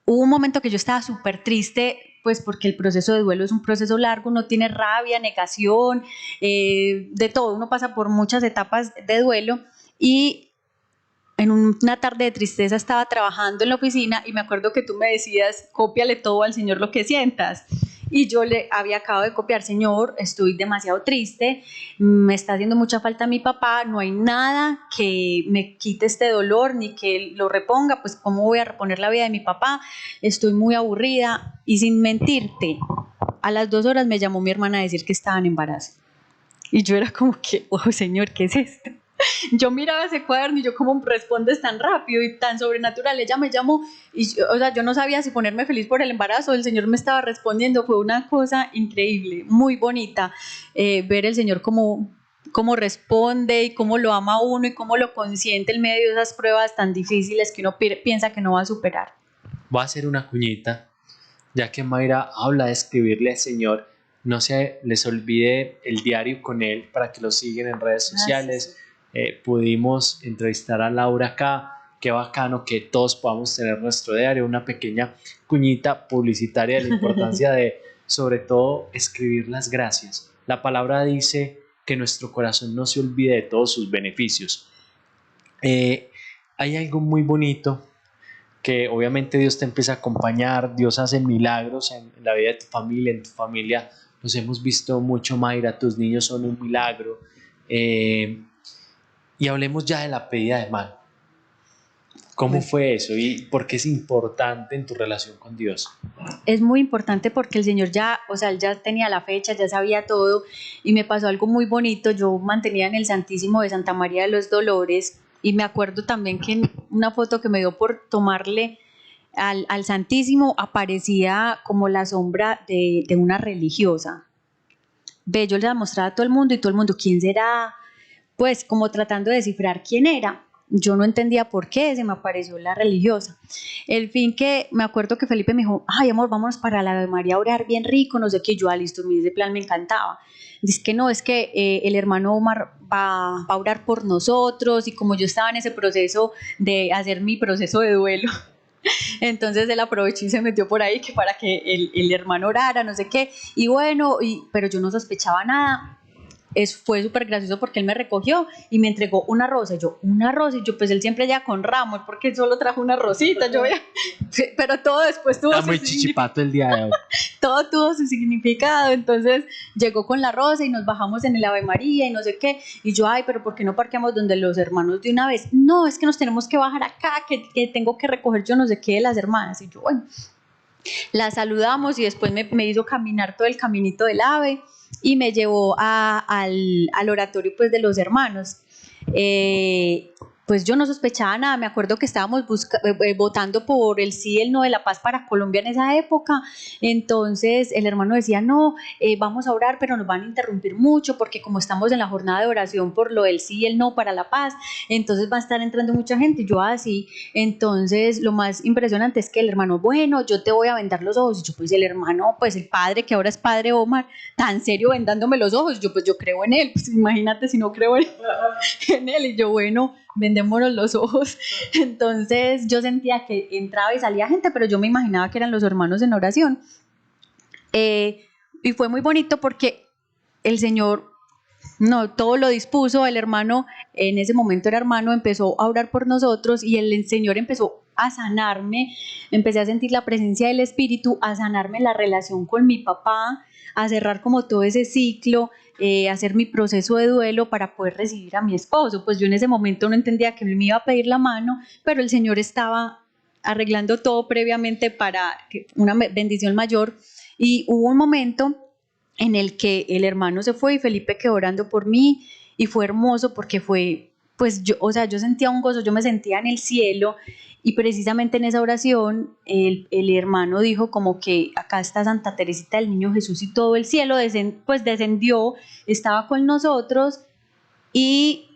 B: hubo un momento que yo estaba súper triste, pues porque el proceso de duelo es un proceso largo, uno tiene rabia, negación, de todo, uno pasa por muchas etapas de duelo y en una tarde de tristeza estaba trabajando en la oficina y me acuerdo que tú me decías, cópiale todo al Señor lo que sientas. Y yo le había acabado de copiar, Señor, estoy demasiado triste, me está haciendo mucha falta mi papá, no hay nada que me quite este dolor ni que lo reponga, pues ¿cómo voy a reponer la vida de mi papá? Estoy muy aburrida y sin mentirte, a las 2 horas me llamó mi hermana a decir que estaba en embarazo. Y yo era como que, oh Señor, ¿qué es esto? Yo miraba ese cuaderno y yo, ¿cómo respondes tan rápido y tan sobrenatural? Ella me llamó y yo no sabía si ponerme feliz por el embarazo, el Señor me estaba respondiendo, fue una cosa increíble, muy bonita, ver el Señor cómo responde y cómo lo ama a uno y cómo lo consiente en medio de esas pruebas tan difíciles que uno piensa que no va a superar.
A: Voy a hacer una cuñita, ya que Mayra habla de escribirle al Señor, no se les olvide el diario con él para que lo sigan en redes sociales. Pudimos entrevistar a Laura acá, qué bacano que todos podamos tener nuestro diario, una pequeña cuñita publicitaria de la importancia de, sobre todo, escribir las gracias. La palabra dice que nuestro corazón no se olvide de todos sus beneficios. Hay algo muy bonito que obviamente Dios te empieza a acompañar, Dios hace milagros en la vida de tu familia, en tu familia los hemos visto mucho, Mayra, tus niños son un milagro. Y hablemos ya de la pedida de mano. ¿Cómo fue eso y por qué es importante en tu relación con Dios?
B: Es muy importante porque el Señor ya, o sea, él ya tenía la fecha, ya sabía todo y me pasó algo muy bonito. Yo mantenía en el Santísimo de Santa María de los Dolores y me acuerdo también que en una foto que me dio por tomarle al Santísimo aparecía como la sombra de una religiosa. Ve, yo le mostraba a todo el mundo y todo el mundo, ¿quién será? Pues como tratando de descifrar quién era. Yo no entendía por qué se me apareció la religiosa. El fin que me acuerdo que Felipe me dijo, ay amor, vámonos para la Ave María a orar bien rico, no sé qué, yo listo, ese plan me encantaba. Dice que no, es que el hermano Omar va a orar por nosotros y como yo estaba en ese proceso de hacer mi proceso de duelo, entonces él aprovechó y se metió por ahí que para que el hermano orara, no sé qué, y bueno, pero yo no sospechaba nada. Fue súper gracioso porque él me recogió y me entregó una rosa. Y yo, pues él siempre ya con ramos porque él solo trajo una rosita. Pero todo después tuvo
A: su muy chichipato el día de hoy.
B: Todo tuvo su significado. Entonces llegó con la rosa y nos bajamos en el Ave María y no sé qué. Y yo, ay, pero ¿por qué no parqueamos donde los hermanos de una vez? No, es que nos tenemos que bajar acá, que tengo que recoger yo no sé qué de las hermanas. Y yo, bueno, la saludamos y después me hizo caminar todo el caminito del Ave y me llevó al oratorio pues de los hermanos. Pues yo no sospechaba nada, me acuerdo que estábamos votando por el sí y el no de la paz para Colombia en esa época, entonces el hermano decía no, vamos a orar pero nos van a interrumpir mucho porque como estamos en la jornada de oración por lo del sí y el no para la paz, entonces va a estar entrando mucha gente, y yo así, entonces lo más impresionante es que el hermano, bueno, yo te voy a vendar los ojos, y yo pues el hermano, pues el padre que ahora es padre Omar, tan serio vendándome los ojos, yo pues yo creo en él, pues imagínate si no creo en él, y yo bueno, vendémonos los ojos. Entonces yo sentía que entraba y salía gente, pero yo me imaginaba que eran los hermanos en oración. Y fue muy bonito porque el Señor No, todo lo dispuso, el hermano, en ese momento era hermano, empezó a orar por nosotros y el Señor empezó a sanarme, empecé a sentir la presencia del Espíritu, a sanarme la relación con mi papá, a cerrar como todo ese ciclo, hacer mi proceso de duelo para poder recibir a mi esposo. Pues yo en ese momento no entendía que él me iba a pedir la mano, pero el Señor estaba arreglando todo previamente para una bendición mayor, y hubo un momento en el que el hermano se fue y Felipe quedó orando por mí, y fue hermoso porque fue, pues yo, o sea, yo sentía un gozo, yo me sentía en el cielo, y precisamente en esa oración el hermano dijo como que acá está Santa Teresita del Niño Jesús, y todo el cielo pues descendió, estaba con nosotros. Y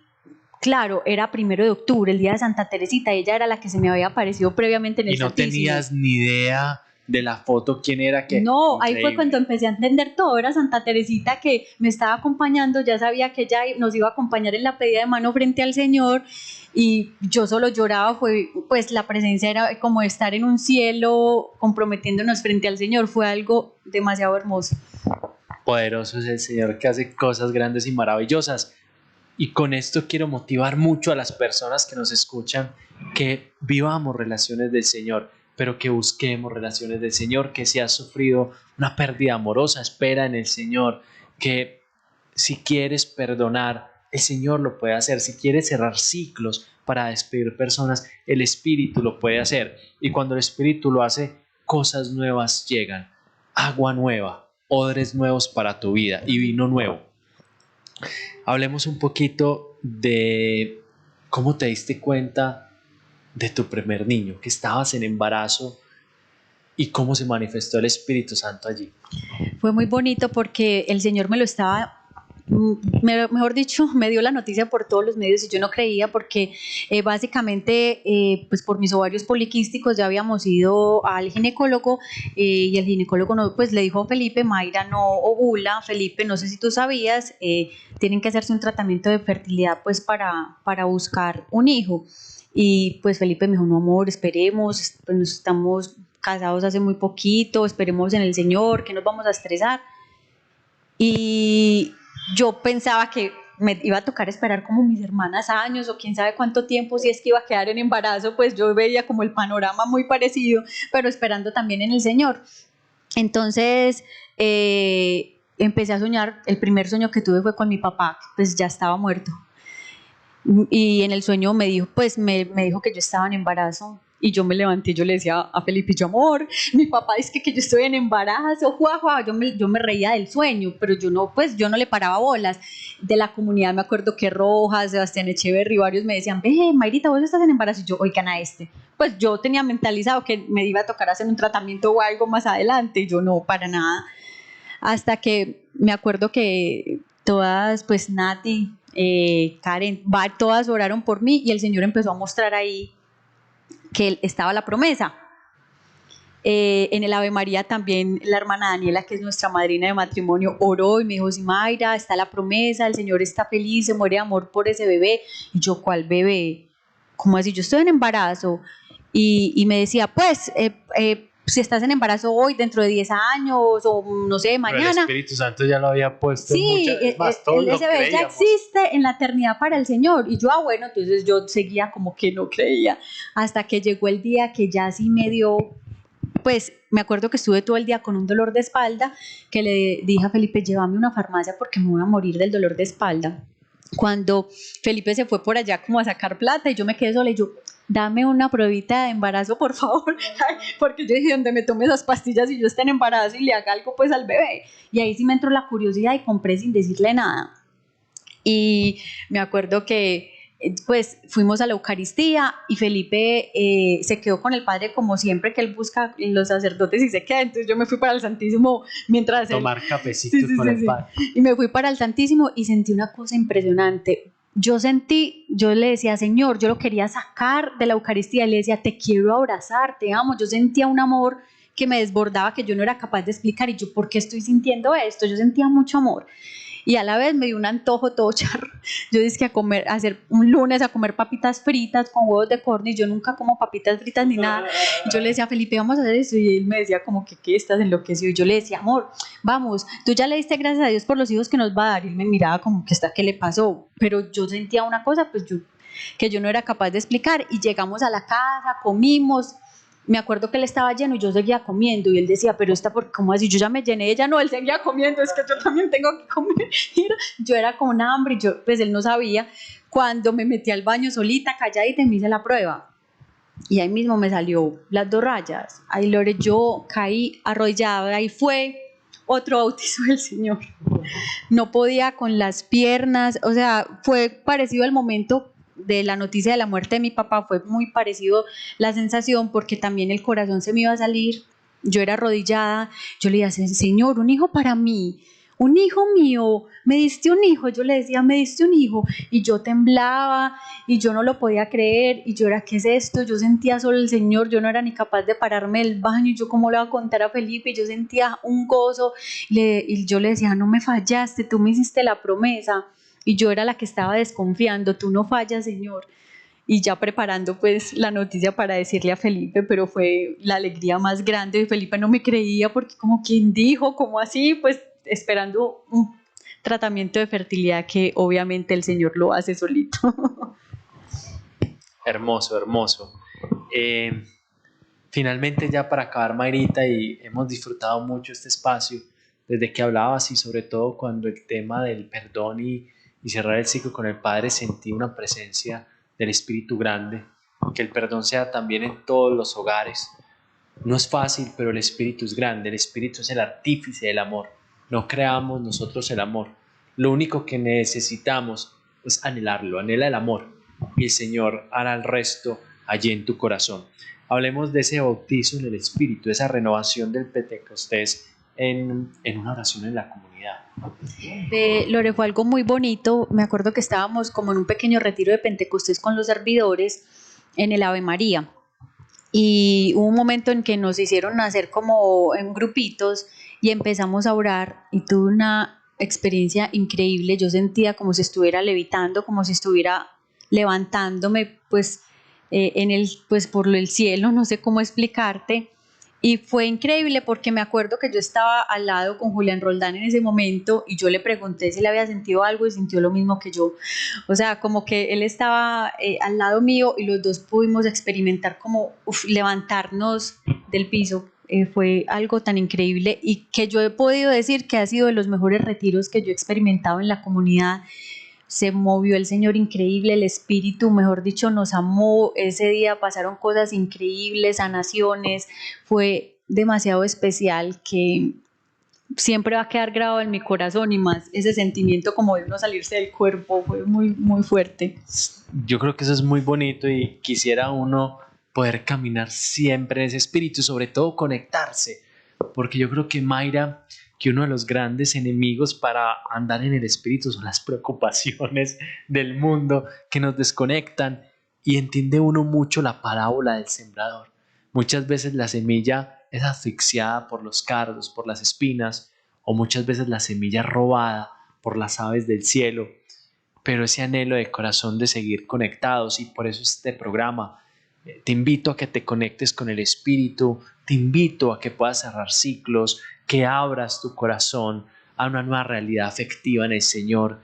B: claro, era 1 de octubre, el día de Santa Teresita, ella era la que se me había aparecido previamente en el
A: Y no
B: Santísimo.
A: tenías ni idea de la foto, quién era, que
B: No, ahí fue
A: increíble.
B: cuando empecé a entender todo, era Santa Teresita que me estaba acompañando, ya sabía que ella nos iba a acompañar en la pedida de mano frente al Señor, y yo solo lloraba, fue, pues la presencia era como estar en un cielo comprometiéndonos frente al Señor, fue algo demasiado hermoso.
A: Poderoso es el Señor que hace cosas grandes y maravillosas. Y con esto quiero motivar mucho a las personas que nos escuchan, que vivamos relaciones del Señor, pero que busquemos relaciones del Señor, que si has sufrido una pérdida amorosa, espera en el Señor, que si quieres perdonar, el Señor lo puede hacer, si quieres cerrar ciclos para despedir personas, el Espíritu lo puede hacer, y cuando el Espíritu lo hace, cosas nuevas llegan, agua nueva, odres nuevos para tu vida y vino nuevo. Hablemos un poquito de cómo te diste cuenta de tu primer niño, que estabas en embarazo, y cómo se manifestó el Espíritu Santo allí.
B: Fue muy bonito porque el Señor me lo estaba, mejor dicho, me dio la noticia por todos los medios y yo no creía porque básicamente pues por mis ovarios poliquísticos ya habíamos ido al ginecólogo, y el ginecólogo no, pues le dijo a Felipe: Mayra no ovula, Felipe, no sé si tú sabías, tienen que hacerse un tratamiento de fertilidad pues para buscar un hijo. Y pues Felipe me dijo: no, amor, esperemos, pues nos estamos casados hace muy poquito, esperemos en el Señor, que nos vamos a estresar. Y yo pensaba que me iba a tocar esperar como mis hermanas años o quién sabe cuánto tiempo, si es que iba a quedar en embarazo, pues yo veía como el panorama muy parecido, pero esperando también en el Señor. Entonces empecé a soñar, el primer sueño que tuve fue con mi papá, pues ya estaba muerto. Y en el sueño me dijo, pues me dijo que yo estaba en embarazo. Y yo me levanté y yo le decía a Felipe: yo, amor, mi papá dice que yo estoy en embarazo, juá. Yo me reía del sueño, pero yo no, pues yo no le paraba bolas. De la comunidad me acuerdo que Rojas, Sebastián Echeverry, varios me decían: ve, Mayrita, vos estás en embarazo. Y yo: oigan a este. Pues yo tenía mentalizado que me iba a tocar hacer un tratamiento o algo más adelante, y yo no, para nada. Hasta que me acuerdo que todas, pues Nati, Karen, todas oraron por mí, y el Señor empezó a mostrar ahí que estaba la promesa. En el Ave María también la hermana Daniela, que es nuestra madrina de matrimonio, oró y me dijo: sí, Mayra, está la promesa, el Señor está feliz, se muere de amor por ese bebé. Y yo: ¿cuál bebé? ¿Cómo así? Yo estoy en embarazo. Y me decía: pues si estás en embarazo hoy, dentro de 10 años o no sé, mañana.
A: Pero el Espíritu Santo ya lo había puesto
B: sí,
A: en muchas más, todos lo
B: ese bebé ya
A: creíamos.
B: existe en la eternidad para el Señor. Y yo: bueno, entonces yo seguía como que no creía, hasta que llegó el día que ya sí me dio, pues me acuerdo que estuve todo el día con un dolor de espalda, que le dije a Felipe: llévame a una farmacia porque me voy a morir del dolor de espalda. Cuando Felipe se fue por allá como a sacar plata y yo me quedé sola, y yo: dame una pruebita de embarazo, por favor, porque yo dije: donde me tome esas pastillas y yo esté en embarazo y le haga algo pues al bebé. Y ahí sí me entró la curiosidad y compré sin decirle nada. Y me acuerdo que pues fuimos a la Eucaristía y Felipe se quedó con el Padre, como siempre que él busca los sacerdotes y se queda. Entonces yo me fui para el Santísimo mientras
A: tomar cafecitos con el Padre.
B: Y me fui para el Santísimo y sentí una cosa impresionante. Yo le decía: Señor, yo lo quería sacar de la Eucaristía, y le decía: te quiero abrazar, te amo. Yo sentía un amor que me desbordaba, que yo no era capaz de explicar. Y yo: ¿por qué estoy sintiendo esto? Yo sentía mucho amor. y a la vez me dio un antojo todo charro. Yo dije hacer un lunes a comer papitas fritas con huevos de corno, y yo nunca como papitas fritas ni nada. Y yo le decía a Felipe, vamos a hacer eso, y él me decía como que, ¿qué estás enloquecido? Y yo le decía, amor, vamos, tú ya le diste gracias a Dios por los hijos que nos va a dar. Y él me miraba como que ¿qué le pasó? Pero yo sentía una cosa, pues que yo no era capaz de explicar, y llegamos a la casa, comimos. Me acuerdo que él estaba lleno y yo seguía comiendo, y él decía, pero ¿cómo así? Yo ya me llené, ella no, él seguía comiendo, es que yo también tengo que comer. Yo era con una hambre, y pues él no sabía. Cuando me metí al baño solita, calladita, y me hice la prueba, y ahí mismo me salió las 2 rayas. Ay, Lore, yo caí arrodillada, y fue otro bautizo del Señor. No podía con las piernas, o sea, fue parecido al momento de la noticia de la muerte de mi papá, fue muy parecido la sensación, porque también el corazón se me iba a salir. Yo era arrodillada, yo le decía, Señor, un hijo para mí, un hijo mío, me diste un hijo. Yo le decía, me diste un hijo, y yo temblaba, y yo no lo podía creer, y yo era, ¿qué es esto? Yo sentía solo el Señor, yo no era ni capaz de pararme del baño, y yo cómo le iba a contar a Felipe, y yo sentía un gozo, y yo le decía, no me fallaste, tú me hiciste la promesa. Y yo era la que estaba desconfiando, tú no fallas, Señor. Y ya preparando pues la noticia para decirle a Felipe, pero fue la alegría más grande. Felipe no me creía, porque como, ¿quién dijo? ¿Cómo así? Pues esperando un tratamiento de fertilidad que obviamente el Señor lo hace solito.
A: Hermoso, hermoso. Finalmente, ya para acabar, Mayrita, y hemos disfrutado mucho este espacio desde que hablabas, y sobre todo cuando el tema del perdón y cerrar el ciclo con el Padre, sentí una presencia del Espíritu grande. Que el perdón sea también en todos los hogares. No es fácil, pero el Espíritu es grande. El Espíritu es el artífice del amor. No creamos nosotros el amor. Lo único que necesitamos es anhelarlo. Anhela el amor, y el Señor hará el resto allí en tu corazón. Hablemos de ese bautizo en el Espíritu, de esa renovación del Pentecostés en una oración en la comunidad.
B: Lore, fue algo muy bonito. Me acuerdo que estábamos como en un pequeño retiro de Pentecostés con los servidores en el Ave María. Y hubo un momento en que nos hicieron hacer como en grupitos, y empezamos a orar, y tuve una experiencia increíble. Yo sentía como si estuviera levitando, como si estuviera levantándome pues por el cielo, no sé cómo explicarte. Y fue increíble, porque me acuerdo que yo estaba al lado con Julián Roldán en ese momento, y yo le pregunté si le había sentido algo, y sintió lo mismo que yo. O sea, como que él estaba al lado mío, y los dos pudimos experimentar como levantarnos del piso. Fue algo tan increíble, y que yo he podido decir que ha sido de los mejores retiros que yo he experimentado en la comunidad. Se movió el Señor increíble, el Espíritu, mejor dicho, nos amó. Ese día pasaron cosas increíbles, sanaciones. Fue demasiado especial, que siempre va a quedar grabado en mi corazón, y más ese sentimiento como de uno salirse del cuerpo, fue muy, muy fuerte.
A: Yo creo que eso es muy bonito, y quisiera uno poder caminar siempre en ese espíritu, y sobre todo conectarse, porque yo creo que, Mayra, que uno de los grandes enemigos para andar en el espíritu son las preocupaciones del mundo que nos desconectan, y entiende uno mucho la parábola del sembrador. Muchas veces la semilla es asfixiada por los cardos, por las espinas, o muchas veces la semilla es robada por las aves del cielo, pero ese anhelo de corazón de seguir conectados, y por eso este programa, te invito a que te conectes con el Espíritu, te invito a que puedas cerrar ciclos, que abras tu corazón a una nueva realidad afectiva en el Señor,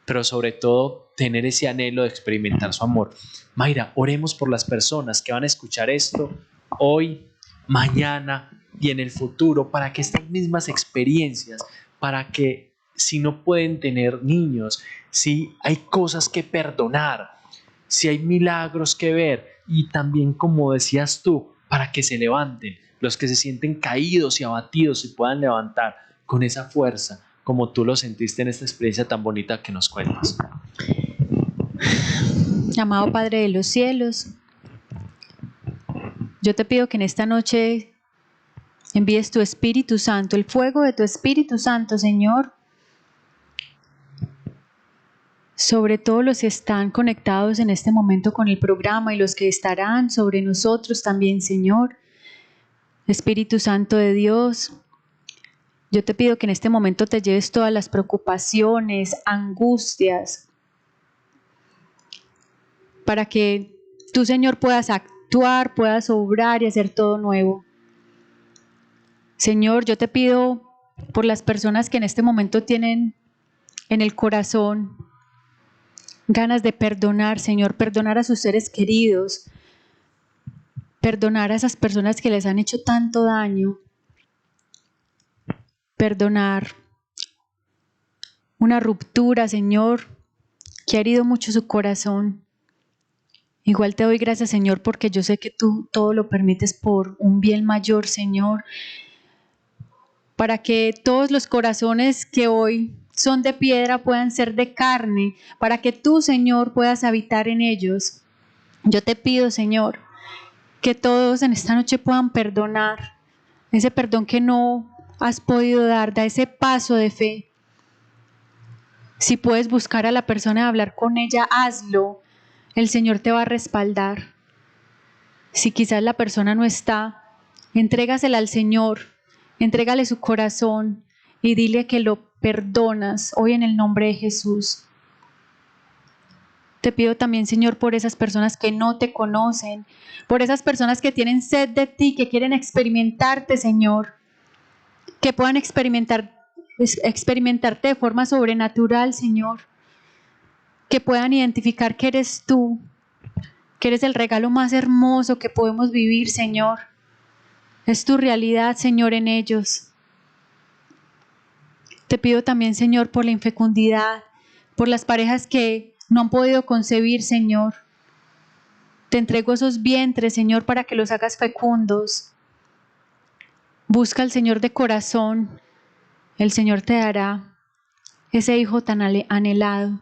A: pero sobre todo tener ese anhelo de experimentar su amor. Mayra, oremos por las personas que van a escuchar esto hoy, mañana y en el futuro, para que estas mismas experiencias, para que, si no pueden tener niños, si hay cosas que perdonar, si hay milagros que ver, y también, como decías tú, para que se levanten los que se sienten caídos y abatidos, y puedan levantar con esa fuerza como tú lo sentiste en esta experiencia tan bonita que nos cuentas.
B: Amado Padre de los cielos, yo te pido que en esta noche envíes tu Espíritu Santo, el fuego de tu Espíritu Santo, Señor, sobre todos los que están conectados en este momento con el programa, y los que estarán sobre nosotros también, Señor. Espíritu Santo de Dios, Yo te pido que en este momento te lleves todas las preocupaciones, angustias, para que tú, Señor, puedas actuar, puedas obrar y hacer todo nuevo. Señor, yo te pido por las personas que en este momento tienen en el corazón ganas de perdonar, Señor, perdonar a sus seres queridos, perdonar a esas personas que les han hecho tanto daño, perdonar una ruptura, Señor, que ha herido mucho su corazón. Igual te doy gracias, Señor, porque yo sé que tú todo lo permites por un bien mayor, Señor, para que todos los corazones que hoy son de piedra puedan ser de carne, para que tú, Señor, puedas habitar en ellos. Yo te pido, Señor, que todos en esta noche puedan perdonar, ese perdón que no has podido dar, da ese paso de fe. Si puedes buscar a la persona y hablar con ella, hazlo. El Señor te va a respaldar. Si quizás la persona no está, entrégasela al Señor, entrégale su corazón y dile que lo perdonas hoy en el nombre de Jesús. Te pido también, Señor, por esas personas que no te conocen, por esas personas que tienen sed de ti, que quieren experimentarte, Señor, que puedan experimentarte de forma sobrenatural, Señor, que puedan identificar que eres tú, que eres el regalo más hermoso que podemos vivir, Señor. Es tu realidad, Señor, en ellos. Te pido también, Señor, por la infecundidad, por las parejas que no han podido concebir, Señor. Te entrego esos vientres, Señor, para que los hagas fecundos. Busca al Señor de corazón. El Señor te dará ese hijo tan anhelado.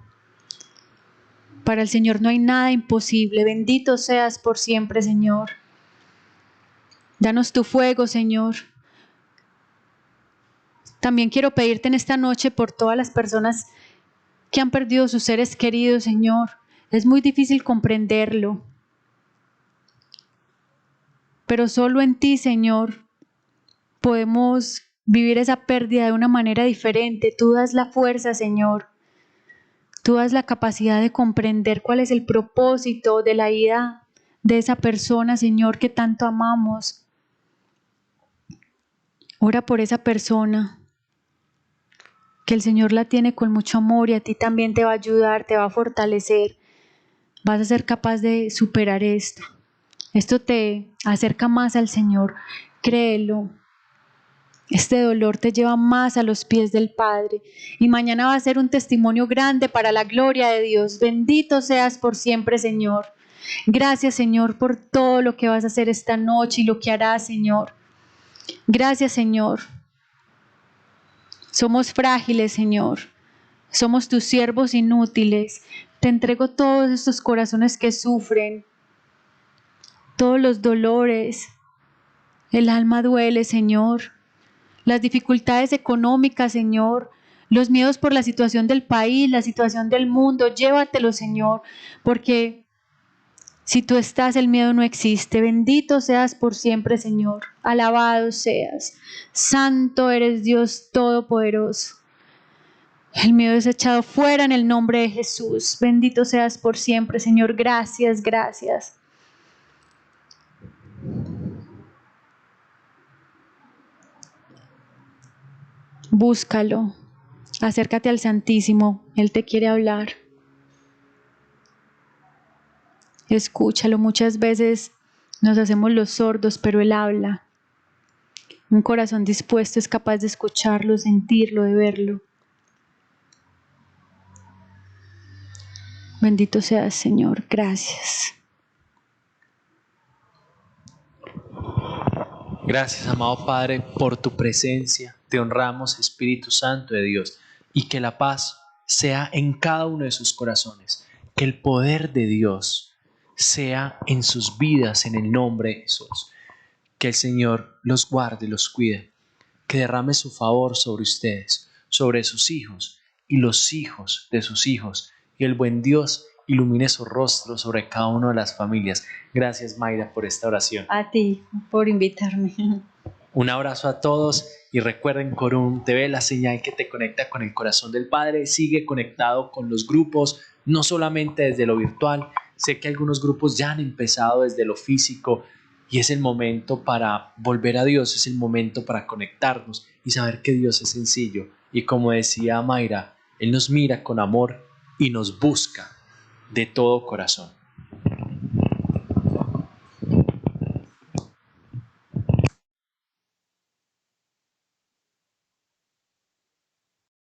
B: Para el Señor no hay nada imposible. Bendito seas por siempre, Señor. Danos tu fuego, Señor. También quiero pedirte en esta noche por todas las personas que han perdido sus seres queridos, Señor. Es muy difícil comprenderlo. Pero solo en ti, Señor, podemos vivir esa pérdida de una manera diferente. Tú das la fuerza, Señor. Tú das la capacidad de comprender cuál es el propósito de la vida de esa persona, Señor, que tanto amamos. Ora por esa persona, que el Señor la tiene con mucho amor y a ti también te va a ayudar, te va a fortalecer. Vas a ser capaz de superar esto. Esto te acerca más al Señor, créelo. Este dolor te lleva más a los pies del Padre y mañana va a ser un testimonio grande para la gloria de Dios. Bendito seas por siempre, Señor. Gracias, Señor, por todo lo que vas a hacer esta noche y lo que harás, Señor. Gracias, Señor. Somos frágiles, Señor. Somos tus siervos inútiles. Te entrego todos estos corazones que sufren, todos los dolores. El alma duele, Señor. Las dificultades económicas, Señor, los miedos por la situación del país, la situación del mundo, llévatelo, Señor, porque si tú estás, el miedo no existe. Bendito seas por siempre, Señor. Alabado seas. Santo eres Dios Todopoderoso. El miedo es echado fuera en el nombre de Jesús. Bendito seas por siempre, Señor. Gracias, gracias. Búscalo. Acércate al Santísimo. Él te quiere hablar. Escúchalo. Muchas veces nos hacemos los sordos, pero Él habla. Un corazón dispuesto es capaz de escucharlo, sentirlo, de verlo. Bendito seas, Señor. Gracias.
A: Gracias, amado Padre, por tu presencia. Te honramos, Espíritu Santo de Dios, y que la paz sea en cada uno de sus corazones. Que el poder de Dios sea en sus vidas en el nombre de Jesús. Que el Señor los guarde y los cuide. Que derrame su favor sobre ustedes, sobre sus hijos y los hijos de sus hijos. Y el buen Dios ilumine su rostro sobre cada una de las familias. Gracias, Mayra, por esta oración.
B: A ti por invitarme.
A: Un abrazo a todos y recuerden, Corum TV, la señal que te conecta con el corazón del Padre. Sigue conectado con los grupos, no solamente desde lo virtual. Sé que algunos grupos ya han empezado desde lo físico y es el momento para volver a Dios, es el momento para conectarnos y saber que Dios es sencillo. Y como decía Mayra, Él nos mira con amor y nos busca de todo corazón.